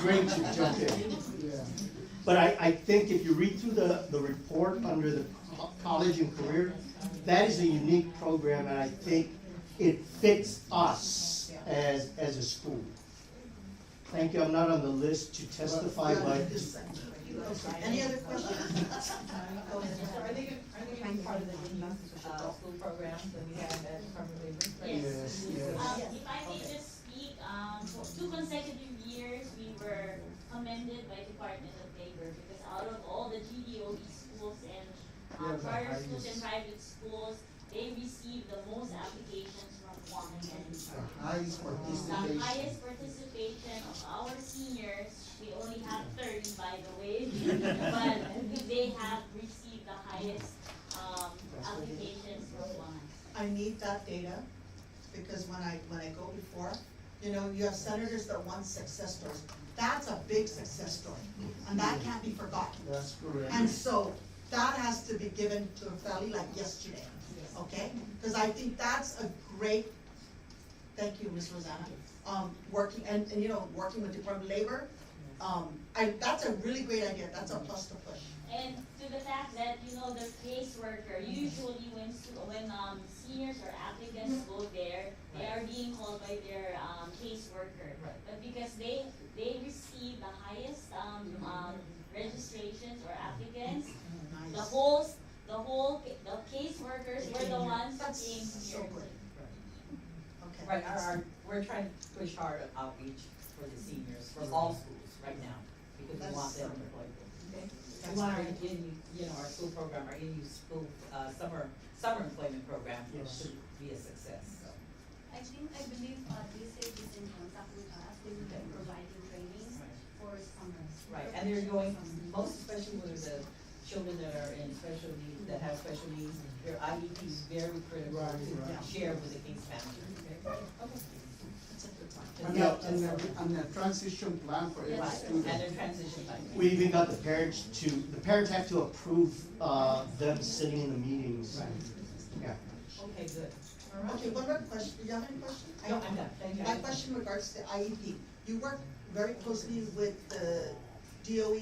ready to jump in. But I think if you read through the report under the college and career, that is a unique program, and I think it fits us as a school. Thank you, I'm not on the list to testify, but Any other questions? Are they part of the school program that we have at Department of Labor? Yes. Yes. If I may just speak, for 2 consecutive years, we were commended by Department of Labor because out of all the GDOE schools and charter schools and private schools, they received the most applications from Guam Academy. Highest The participation. highest participation of our seniors, we only have 30 by the way, but they have received the highest applications from Guam. I need that data, because when I go before, you know, you have senators that want success stories. That's a big success story, and that can't be forgotten. That's correct. And so, that has to be given to a valley like yesterday, okay? Because I think that's a great, thank you, Ms. Rosanna, working, and you know, working with Department of Labor, that's a really great idea, that's a plus to push. And to the fact that, you know, the caseworker, usually when seniors or applicants go there, they are being called by their caseworker. But because they receive the highest registrations or applicants, the caseworkers were the ones who came here. Okay. Right, we're trying to push hard outreach for the seniors, for all schools right now, because we want them employed. We want our our school program, our in-use school, summer employment program to be a success, so. I believe DSA is in contact with us, they will be providing trainings for summers. Right, and they're going, most especially with the children that are in special needs, that have special needs, their IEP is very critical to share with the case manager. Okay. And the transition plan for every student. And their transition plan. we even got the parents have to approve, them sitting in the meetings. Yeah. Okay, good. Okay, one more question, do you have any questions? No, I'm done, thank you. My question regards to IEP, you work very closely with the DOE,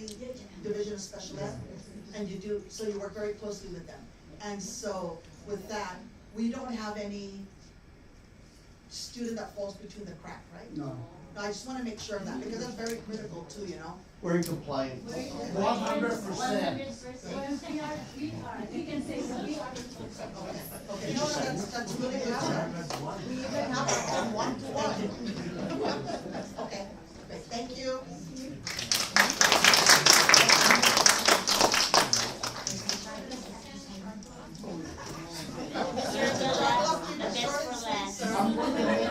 Division of Special Ed, and you work very closely with them. And so, with that, we don't have any student that falls between the crack, right? No. No, I just wanna make sure of that, because that's very critical too, you know? We're in compliance. 100%. 100%. We can say we are. Okay, no, that's really good to know. We even have our own one-to-one. Okay, great, thank you. Sir, the best for last. I'm going to make it.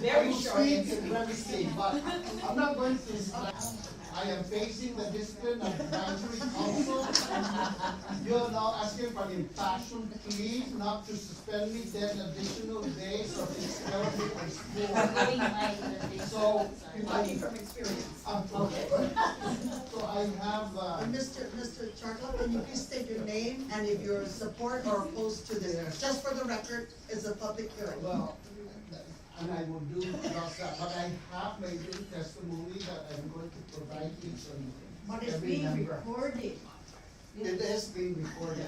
Very short. Let me see, but I'm not going to. I am facing the discipline of advisory council. You're now asking for an impassioned plea not to suspend me 10 additional days of expel me from school. So, Talking from experience. So I have, Mr. Charla, can you please state your name and if you're support or opposed to this? Just for the record, it's a public hearing. well, and I will do just that, but I have made a testimony that I'm going to provide each But and it's every being member. recorded. It is being recorded.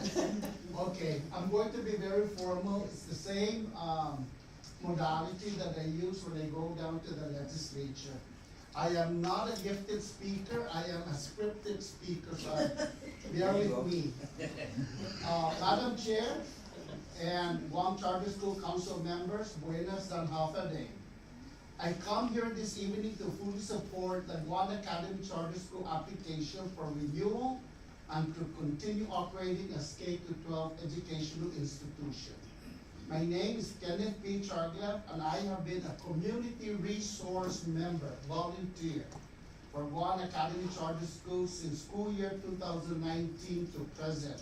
Okay, I'm going to be very formal. It's the same modality that I use when I go down to the legislature. I am not a gifted speaker, I am a scripted speaker, so bear with me. Madam Chair and Guam Charter School Council members, buenas and half a day. I come here this evening to fully support the Guam Academy Charter School application for renewal and to continue operating as K-12 educational institution. My name is Kenneth P. Chargleff, and I have been a community resource member, volunteer, for Guam Academy Charter School since school year 2019 to present.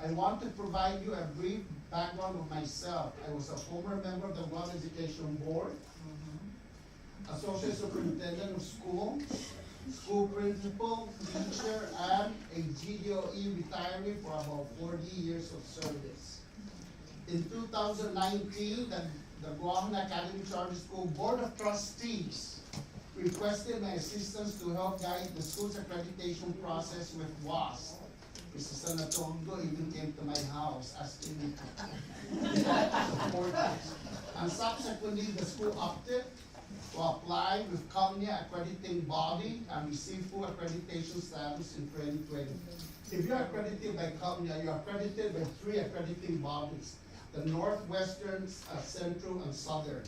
I want to provide you a brief background of myself. I was a former member of the Guam Education Board, associate superintendent of school, school principal, teacher, and a GDOE retiree for about 40 years of service. In 2019, the Guahan Academy Charter School Board of Trustees requested my assistance to help guide the school's accreditation process with WASP. Mr. Senator even came to my house asking me to support this. And subsequently, the school opted to apply with COMNIA accrediting body and receive full accreditation status in 2020. If you're accredited by COMNIA, you're accredited by 3 accrediting bodies: the Northwestern, Central, and Southern.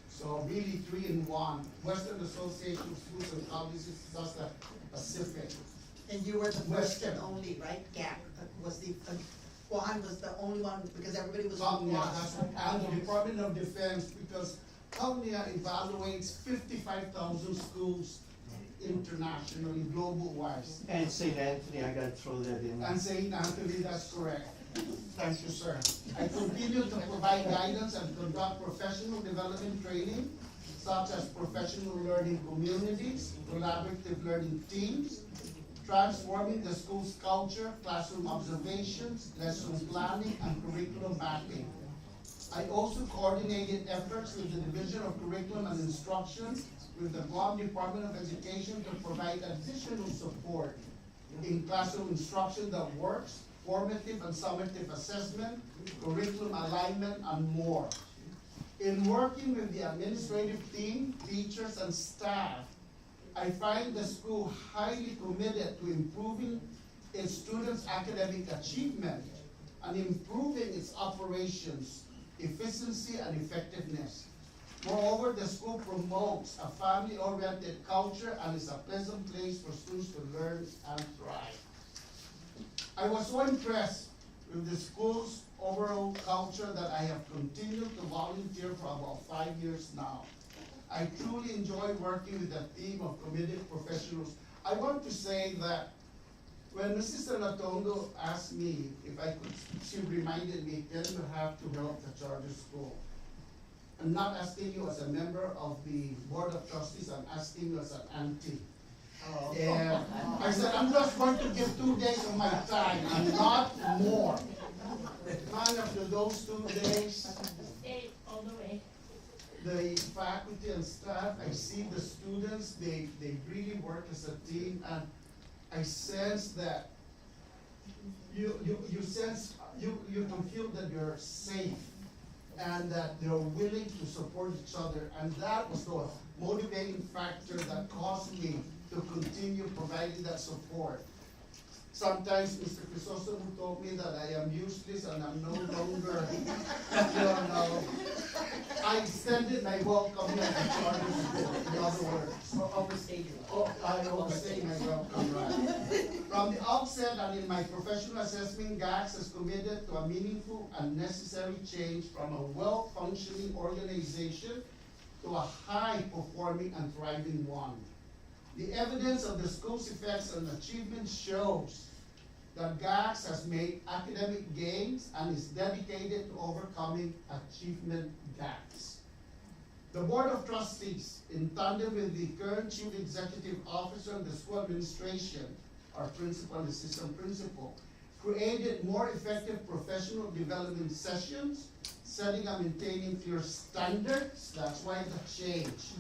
So really 3 in 1. Western Association of Schools and Colleges is just the Pacific. And you were the first Western. and only, right? Gap was the, Guahan was the only one because everybody was on COMNIA, Guahan. and the Department of Defense, because COMNIA evaluates 55,000 schools internationally, global-wise. And St. Anthony, I gotta throw that in. And St. Anthony, that's correct. Thank you, sir. I continue to provide guidance and conduct professional development training, such as professional learning communities, collaborative learning teams, transforming the school's culture, classroom observations, lesson planning, and curriculum mapping. I also coordinated efforts with the Division of Curriculum and Instruction with the Guam Department of Education to provide additional support in classroom instruction that works, formative and summative assessment, curriculum alignment, and more. In working with the administrative team, teachers, and staff, I find the school highly committed to improving its students' academic achievement and improving its operations, efficiency, and effectiveness. Moreover, the school promotes a family-oriented culture and is a pleasant place for students to learn and thrive. I was so impressed with the school's overall culture that I have continued to volunteer for about 5 years now. I truly enjoy working with a team of committed professionals. I want to say that when Mrs. Senatongo asked me if I could, she reminded me, then you have to help the charter school. I'm not asking you as a member of the Board of Trustees, I'm asking you as an auntie. And I said, I'm just going to give 2 days of my time and not more. Man, after those 2 days, Stay all the way. the faculty and staff, I see the students, they really work as a team, and I sense that you can feel that you're safe and that they're willing to support each other. And that was the motivating factor that caused me to continue providing that support. Sometimes Mr. Crisostomo told me that I am useless and I'm no longer, I extended my welcome here at charter school, in other words. Overstayed your Oh, I overstayed my welcome, right. From the outset and in my professional assessment, GACS has committed to a meaningful and necessary change from a well-functioning organization to a high-performing and thriving one. The evidence of the school's effects and achievements shows that GACS has made academic gains and is dedicated to overcoming achievement gaps. The Board of Trustees, in tandem with the current Chief Executive Officer and the school administration, our principal and assistant principal, created more effective professional development sessions, setting and maintaining clear standards. That's why the change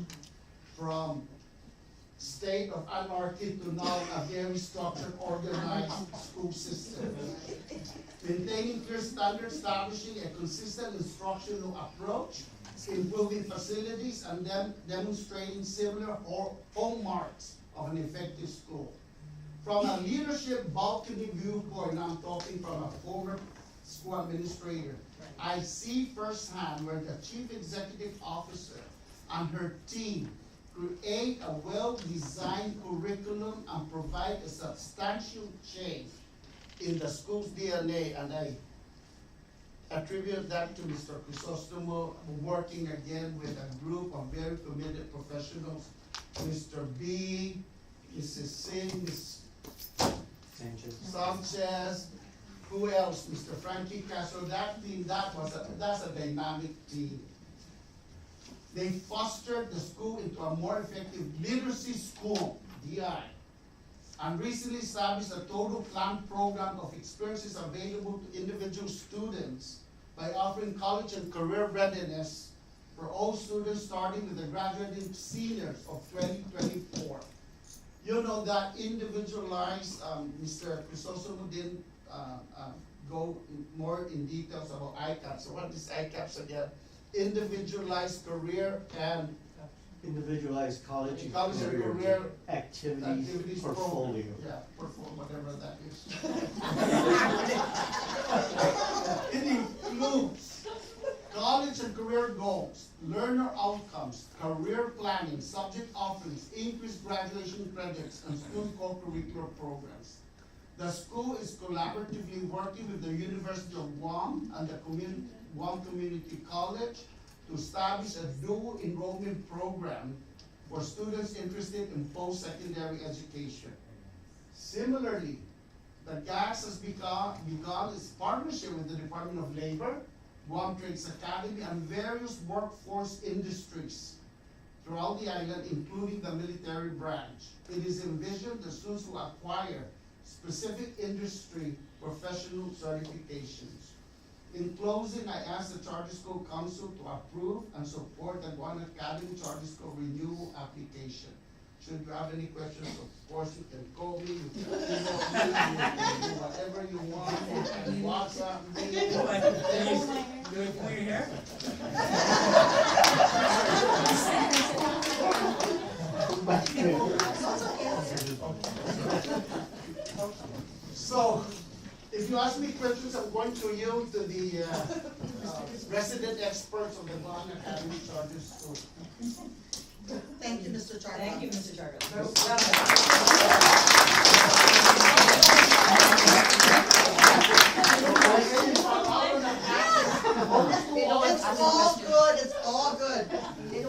from state of anarchy to now a very structured, organized school system. Maintaining clear standards, establishing a consistent instructional approach, improving facilities, and then demonstrating similar hallmarks of an effective school. From a leadership balcony viewpoint, I'm talking from a former school administrator, I see firsthand where the Chief Executive Officer and her team create a well-designed curriculum and provide a substantial change in the school's DNA, and I attribute that to Mr. Crisostomo working again with a group of very committed professionals, Mr. B, Mrs. Singh, Ms. Sanchez, who else? Mr. Frankie Castro, that team, that's a dynamic team. They fostered the school into a more effective literacy school, DI, and recently established a total plan program of experiences available to individual students by offering college and career readiness for all students starting with the graduating seniors of 2024. You know that individualized, Mr. Crisostomo didn't go more in details about ICAP. So what is ICAPs again? Individualized career and Individualized college and college and career career activities portfolio. Yeah, portfolio, whatever that is. It includes college and career goals, learner outcomes, career planning, subject offerings, increased graduation credits, and school co-curricular programs. The school is collaboratively working with the University of Guam and the Guam Community College to establish a dual enrollment program for students interested in post-secondary education. Similarly, the GAS has begun its partnership with the Department of Labor, Guam Trades Academy, and various workforce industries throughout the island, including the military branch. It is envisioned that students will acquire specific industry professional certifications. In closing, I ask the Charter School Council to approve and support the Guahan Academy Charter School renewal application. Should you have any questions, of course, you can call me, you can email me, you can do whatever you want, you can WhatsApp me. Do it for your hair? So, if you ask me questions, I'm going to yield to the resident experts of the Guahan Academy Charter School. Thank you, Mr. Charter. Thank you, Mr. Charter. It's all good, it's all good. Thank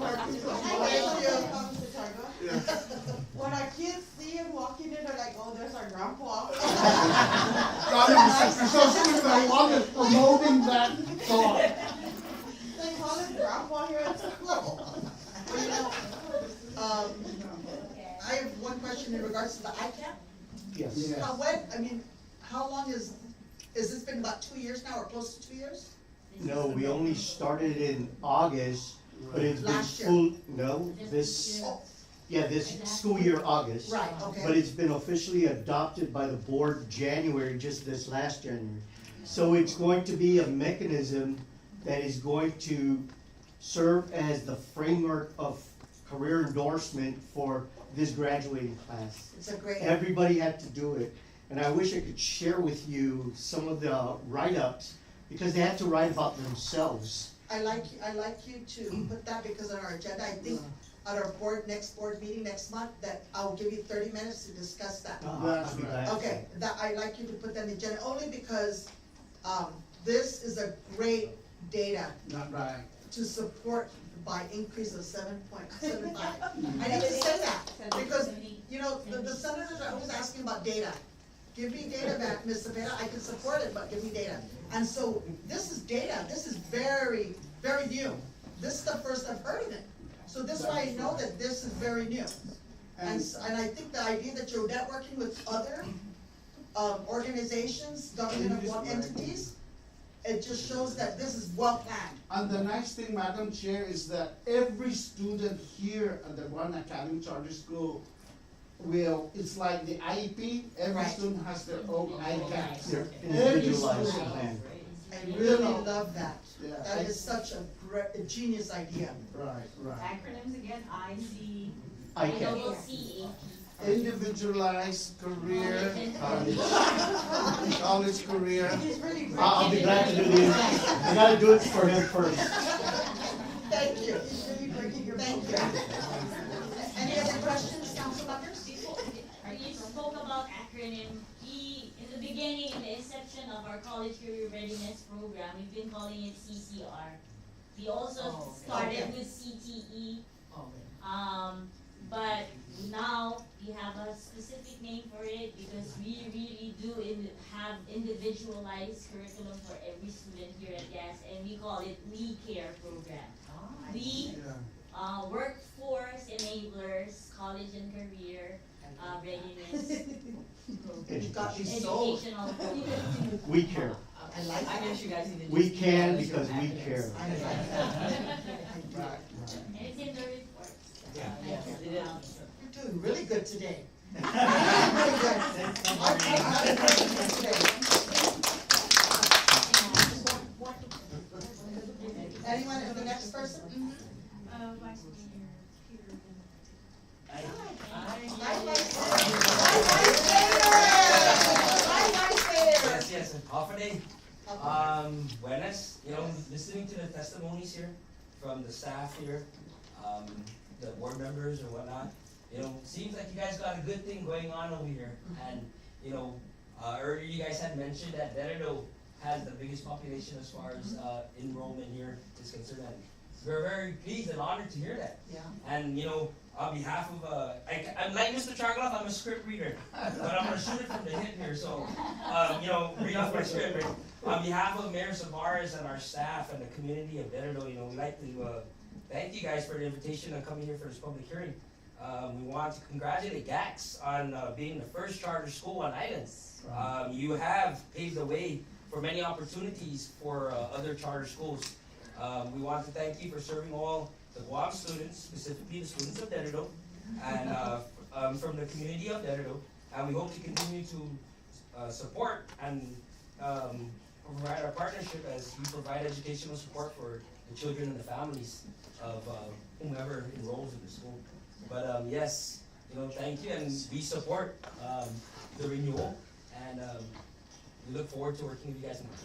you. When our kids see him walking in, they're like, oh, there's our grandpa. I wanted promoting that thought. They call him grandpa here at school. Well, you know, I have one question in regards to the ICAP. Yes. How long is this been about 2 years now, or close to 2 years? No, we only started in August, but it's been Last year. full, no, this, Oh, yeah, this school year, August. right, okay. But it's been officially adopted by the board January, just this last January. So it's going to be a mechanism that is going to serve as the framework of career endorsement for this graduating class. It's a great. Everybody had to do it. And I wish I could share with you some of the write-ups, because they have to write about themselves. I like you to put that, because on our agenda, I think at our next board meeting next month, that I'll give you 30 minutes to discuss that. I'll be glad to. Okay, I like you to put that in the agenda, only because, this is a great data Not right. to support by increase of 7.75. I need to say that, because, you know, the senators are always asking about data. Give me data back, Ms. Cepeda, I can support it, but give me data. And so, this is data, this is very, very new. This is the first I've heard of it. So this is why I know that this is very new. And I think the idea that you're networking with other, organizations, government of entities, it just shows that this is well planned. And the nice thing, Madam Chair, is that every student here at the Guahan Academy Charter School it's like the IEP, every Right. student has their own ICAPs. They're Every individualized student. plan. I really love that. Yeah. That is such a genius idea. Right, right. Acronyms again, IC. ICAP. Individualized career, college career. I'll be glad to do this. I gotta do it for him first. Thank you. Thank you. Any other questions, council members? You spoke about acronym. In the beginning, in the inception of our college career readiness program, we've been calling it CCR. We also started with CTE. But now we we have a specific name for it because we really do have individualized curriculum for every student here at GAS, and we call it We Care program. We workforce enablers, college and career readiness. Educational. We care. I guess you guys need to. We just can email us your because we address. care. And it's in the report. Yes, it is. You're doing really good today. Really good. I'm impressed today. Anyone, the next person? Vice Mayor Peter. Hi, Vice Mayor. Hi, Vice Mayor. Yes, off a day. Buenas, listening to the testimonies here from the staff here, the board members or whatnot, seems like you guys got a good thing going on over here. And, earlier you guys had mentioned that Deredo has the biggest population as far as enrollment here is concerned. And we're very pleased and honored to hear that. Yeah. And, on behalf of, I'm like Mr. Chargaloff, I'm a script reader, but I'm gonna shoot it from the hip here, so, read off my script. On behalf of Mayor Savares and our staff and the community of Deredo, we'd like to thank you guys for the invitation to come here for this public hearing. We want to congratulate GAX on being the first charter school on island. You have paved the way for many opportunities for other charter schools. We want to thank you for serving all the Guam students, specifically the students of Deredo, and from the community of Deredo. And we hope to continue to support and provide our partnership as we provide educational support for the children and the families of whomever enrolls in the school. But yes, thank you, and we support the renewal, and we look forward to working with you guys more.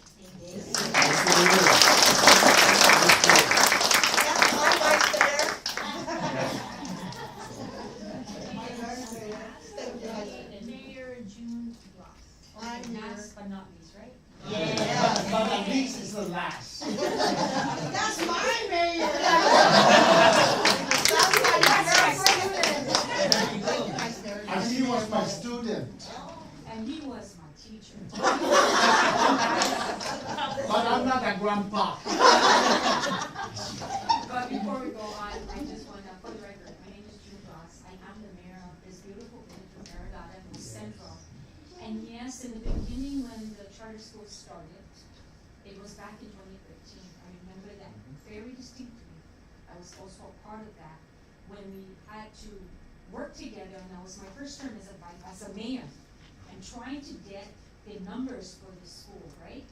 Mayor June Ross. Last but not least, right? Yeah, but at least it's the last. That's my mayor. And he was my student. And he was my teacher. But I'm not a grandpa. But before we go on, I just want to, for the record, my name is June Ross. I am the mayor of this beautiful village of Aragata, who's central. And yes, in the beginning when the charter school started, it was back in 2013. I remember that very distinctly. I was also a part of that when we had to work together, and that was my first term as a mayor, and trying to get the numbers for the school, right?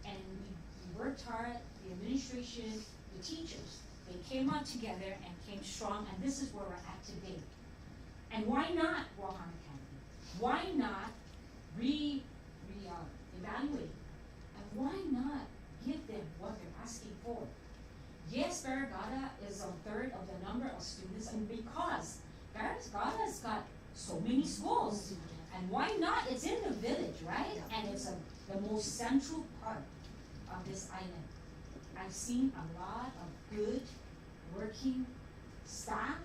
And we worked hard, the administration, the teachers, they came out together and came strong, and this is where we're at today. And why not Guahan Academy? Why not evaluate? And why not give them what they're asking for? Yes, Barragata is a third of the number of students, and because Barragata's got so many schools, and why not? It's in the village, right? And it's the most central part of this island. I've seen a lot of good working staff,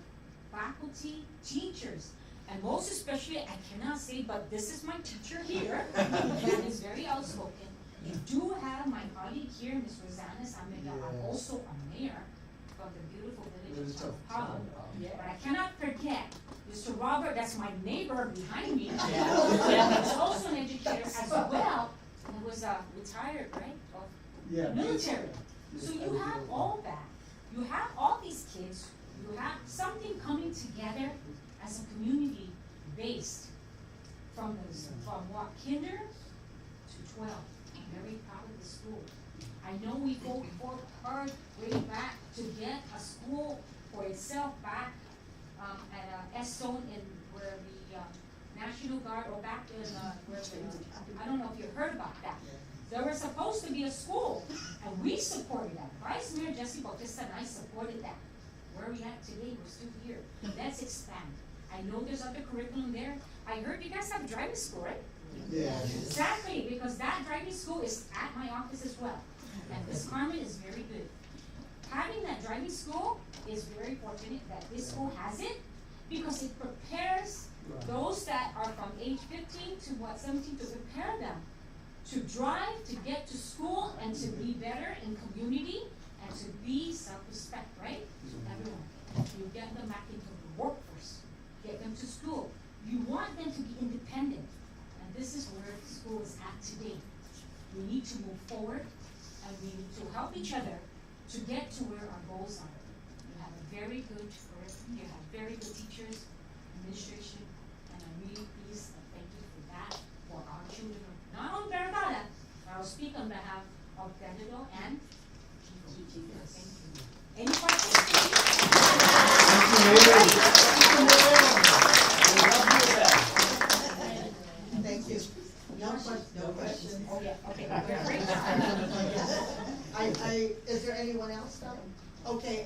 faculty, teachers, and most especially, I cannot say, but this is my teacher here, that is very outspoken. You do have my colleague here, Ms. Rosanna Samega, I'm also a mayor of the beautiful village of Sao Paulo. But I cannot forget Mr. Robert, that's my neighbor behind me. He's also an educator as well, and was retired, right, of the military. So you have all that. You have all these kids. You have something coming together as a community based from what, kinder to 12. I'm very proud of the school. I know we fought hard way back to get a school for itself back at S zone in where the National Guard, or back in where I don't know if you heard about that. There was supposed to be a school, and we supported that. Vice Mayor Jesse Bautista and I supported that. Where are we at today? We're still here. Let's expand. I know there's other curriculum there. I heard you guys have a driving school, right? Yeah. Exactly, because that driving school is at my office as well. And Ms. Carmen is very good. Having that driving school is very fortunate that this school has it, because it prepares Those that are from age 15 to 17, to prepare them to drive, to get to school, and to be better in community, and to be self-respect, right? Everyone. You get them back into the workforce, get them to school. You want them to be independent, and this is where school is at today. We need to move forward, and we need to help each other to get to where our goals are. You have a very good curriculum, you have very good teachers, administration, and I'm really pleased and thank you for that, for our children, not only Vergara, but I'll speak on behalf of Candido and Chico. Thank you. Any questions? Thank you. No question. Oh, yeah, okay. Is there anyone else now? Okay,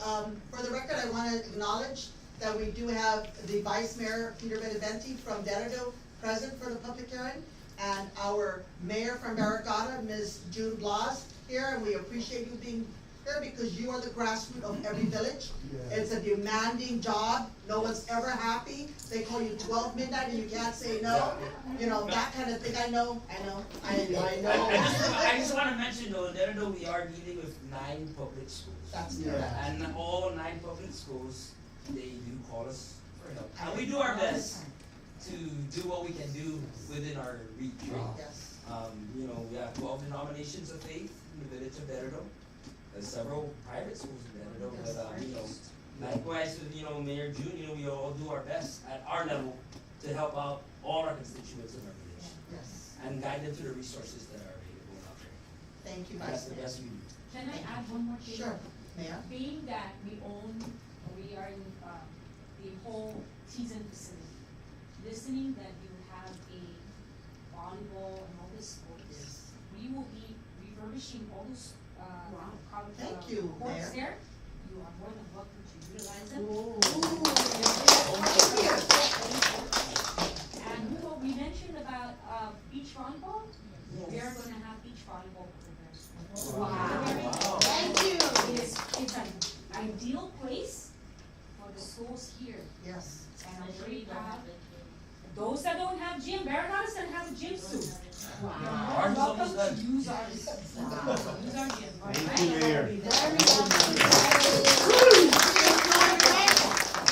for the record, I wanna acknowledge that we do have the Vice Mayor, Peter Benavente from Delgado, present for the public hearing, and our Mayor from Barrigada, Ms. June Blas, here, and we appreciate you being here because you are the grassroots of every village. It's a demanding job, no one's ever happy, they call you 12 midnight and you can't say no, you know, that kind of thing. I know. I just want to mention though, that though we are dealing with 9 public schools. That's correct. And all 9 public schools, they do call us for help. And we do our best to do what we can do within our reach. Yes. You know, we have 12 denominations of faith in the village of Derrido. There's several private schools in Derrido, but you know, likewise with, you know, Mayor June, you know, we all do our best at our level to help out all our constituents in our village. Yes. And guide them to the resources that are available out there. Thank you, That's Vice the Mayor. best we do. Can I add one more thing? Sure, Mayor. Being that we are in the whole season facility, listening that you have a volleyball and all this sports, we will be refurbishing all those Thank you, courts Mayor. there. You are more than welcome to utilize them. And what we mentioned about beach volleyball, we are gonna have beach volleyball programs. Wow. Thank you. It's an ideal place for the schools here. Yes. And I'm very proud. Those that don't have gym, Barrigada's gonna have a gym soon. You're more Ours is welcome almost to done. use ours. Use our gym. Thank you, Mayor.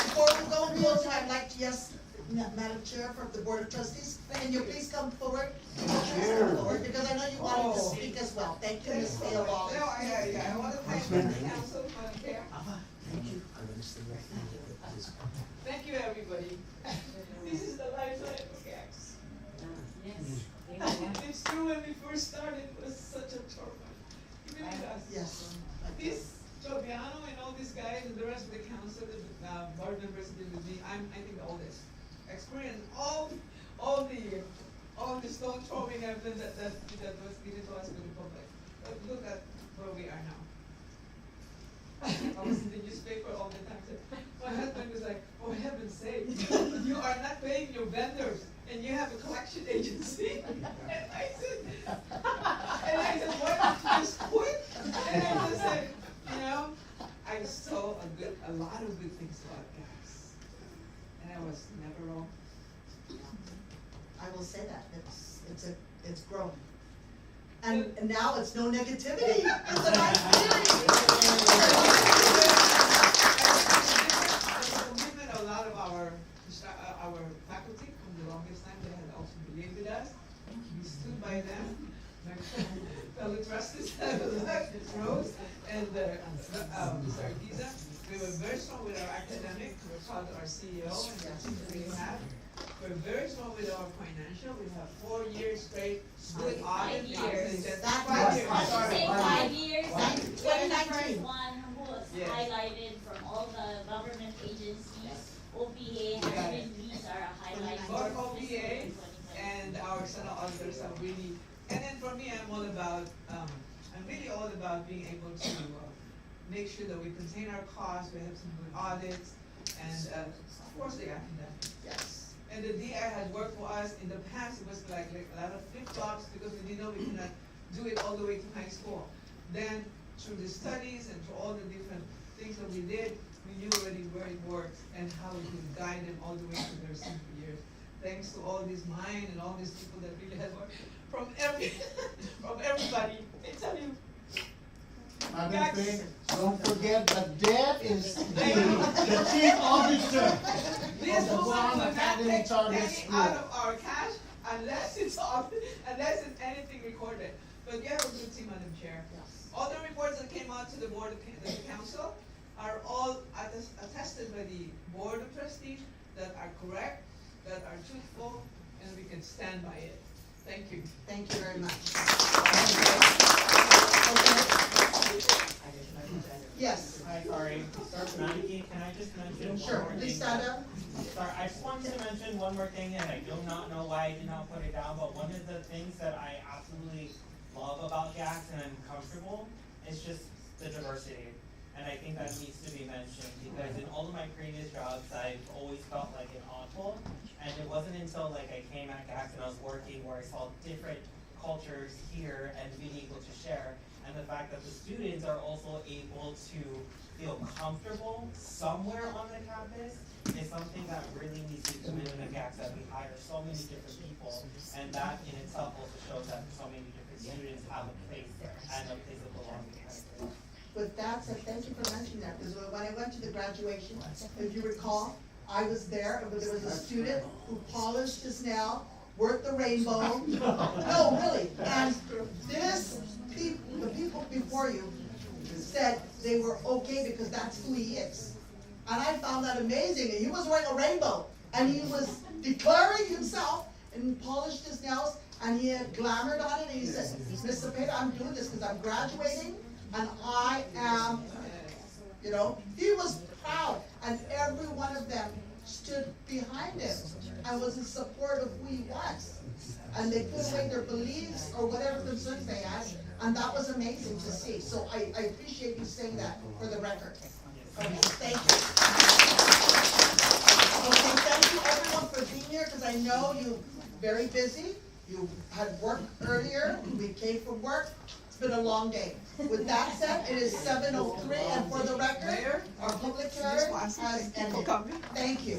Before we go and close, I'd like to, yes, Madam Chair from the Board of Trustees, can you please come forward? Because I know you wanted to speak as well. Thank you, Ms. Fayetteville. I want to thank the council, Madam Chair. Thank you. Thank you, everybody. This is the lifeline of GACS. Yes. It's true, when we first started, it was such a turmoil. It really does. Yes. This, Joviano and all these guys and the rest of the council, the board members did with me, I think the oldest. Experience all the stone throwing evidence that was given to us with the public. But look at where we are now. I was in the newspaper all the time. My husband was like, "For heaven's sake, you are not paying your vendors, and you have a collection agency." And I said, "Why don't you just quit?" And I just said, you know, I saw a lot of good things about gas, and I was never wrong. I will say that, it's grown. And now it's no negativity, it's a nice feeling. The commitment of a lot of our faculty from the longest time, they had also believed in us. We stood by them. My fellow trustees, Rose and Mr. Giza. We were very strong with our academic. We're proud of our CEO and the team that we have. We're very strong with our financial. We have 4 years straight good audit. 5 years. That's 5 years. I should say 5 years, and you're the 2019. first one who was Yes. highlighted from all the government agencies. OPA has been, these are a highlight for Both fiscal OPA year 2020. and our external auditors are really, and then for me, I'm really all about being able to make sure that we contain our costs, we have some good audits, and of course the academic. Yes. And the DI has worked for us. In the past, it was like a lot of flip-flops because we didn't know we could not do it all the way to high school. Then through the studies and through all the different things that we did, we knew already where it worked and how we could guide them all the way to their senior years. thanks to all these mine and all these people that really had work from from everybody. I tell you. Madam Clerk, don't forget that Deb is the chief auditor This of the woman Guam will not Academy take Charter penny School. out of our cash unless it's anything recorded. But you have a good team, Madam Chair. All the reports that came out to the board, the council, are all attested by the board of trustees that are correct, that are truthful, and we can stand by it. Thank you. Thank you very much. Yes. Hi, sorry. Sir Maniki, can I just mention Sure, one more please thing? stand up. Sorry, I just wanted to mention one more thing, and I do not know why I did not put it down, but one of the things that I absolutely love about GACS and I'm comfortable is just the diversity. And I think that needs to be mentioned, because in all of my previous jobs, I've always felt like an oddball. And it wasn't until like I came at GACS and I was working where I saw different cultures here and being able to share. And the fact that the students are also able to feel comfortable somewhere on the campus is something that really needs to be commended at GACS, that we hire so many different people. And that in itself also shows that so many different students have a place and a place of belonging. With that said, thank you for mentioning that, because when I went to the graduation, if you recall, I was there, but there was a student who polished his nail, worked the rainbow. No, really, and the people before you said they were okay because that's who he is. And I found that amazing, and he was wearing a rainbow, and he was declaring himself, and he polished his nails, and he had glamored on it, and he said, Mr. Peter, I'm doing this because I'm graduating, and I am, he was proud, and every one of them stood behind him and was in support of who he was. And they put away their beliefs or whatever concerns they had, and that was amazing to see. So I appreciate you saying that for the record. Okay, thank you. Okay, thank you everyone for being here, because I know you're very busy. You had work earlier, we came from work. It's been a long day. With that said, it is 7:03, and for the record, our public hearing has ended. Thank you.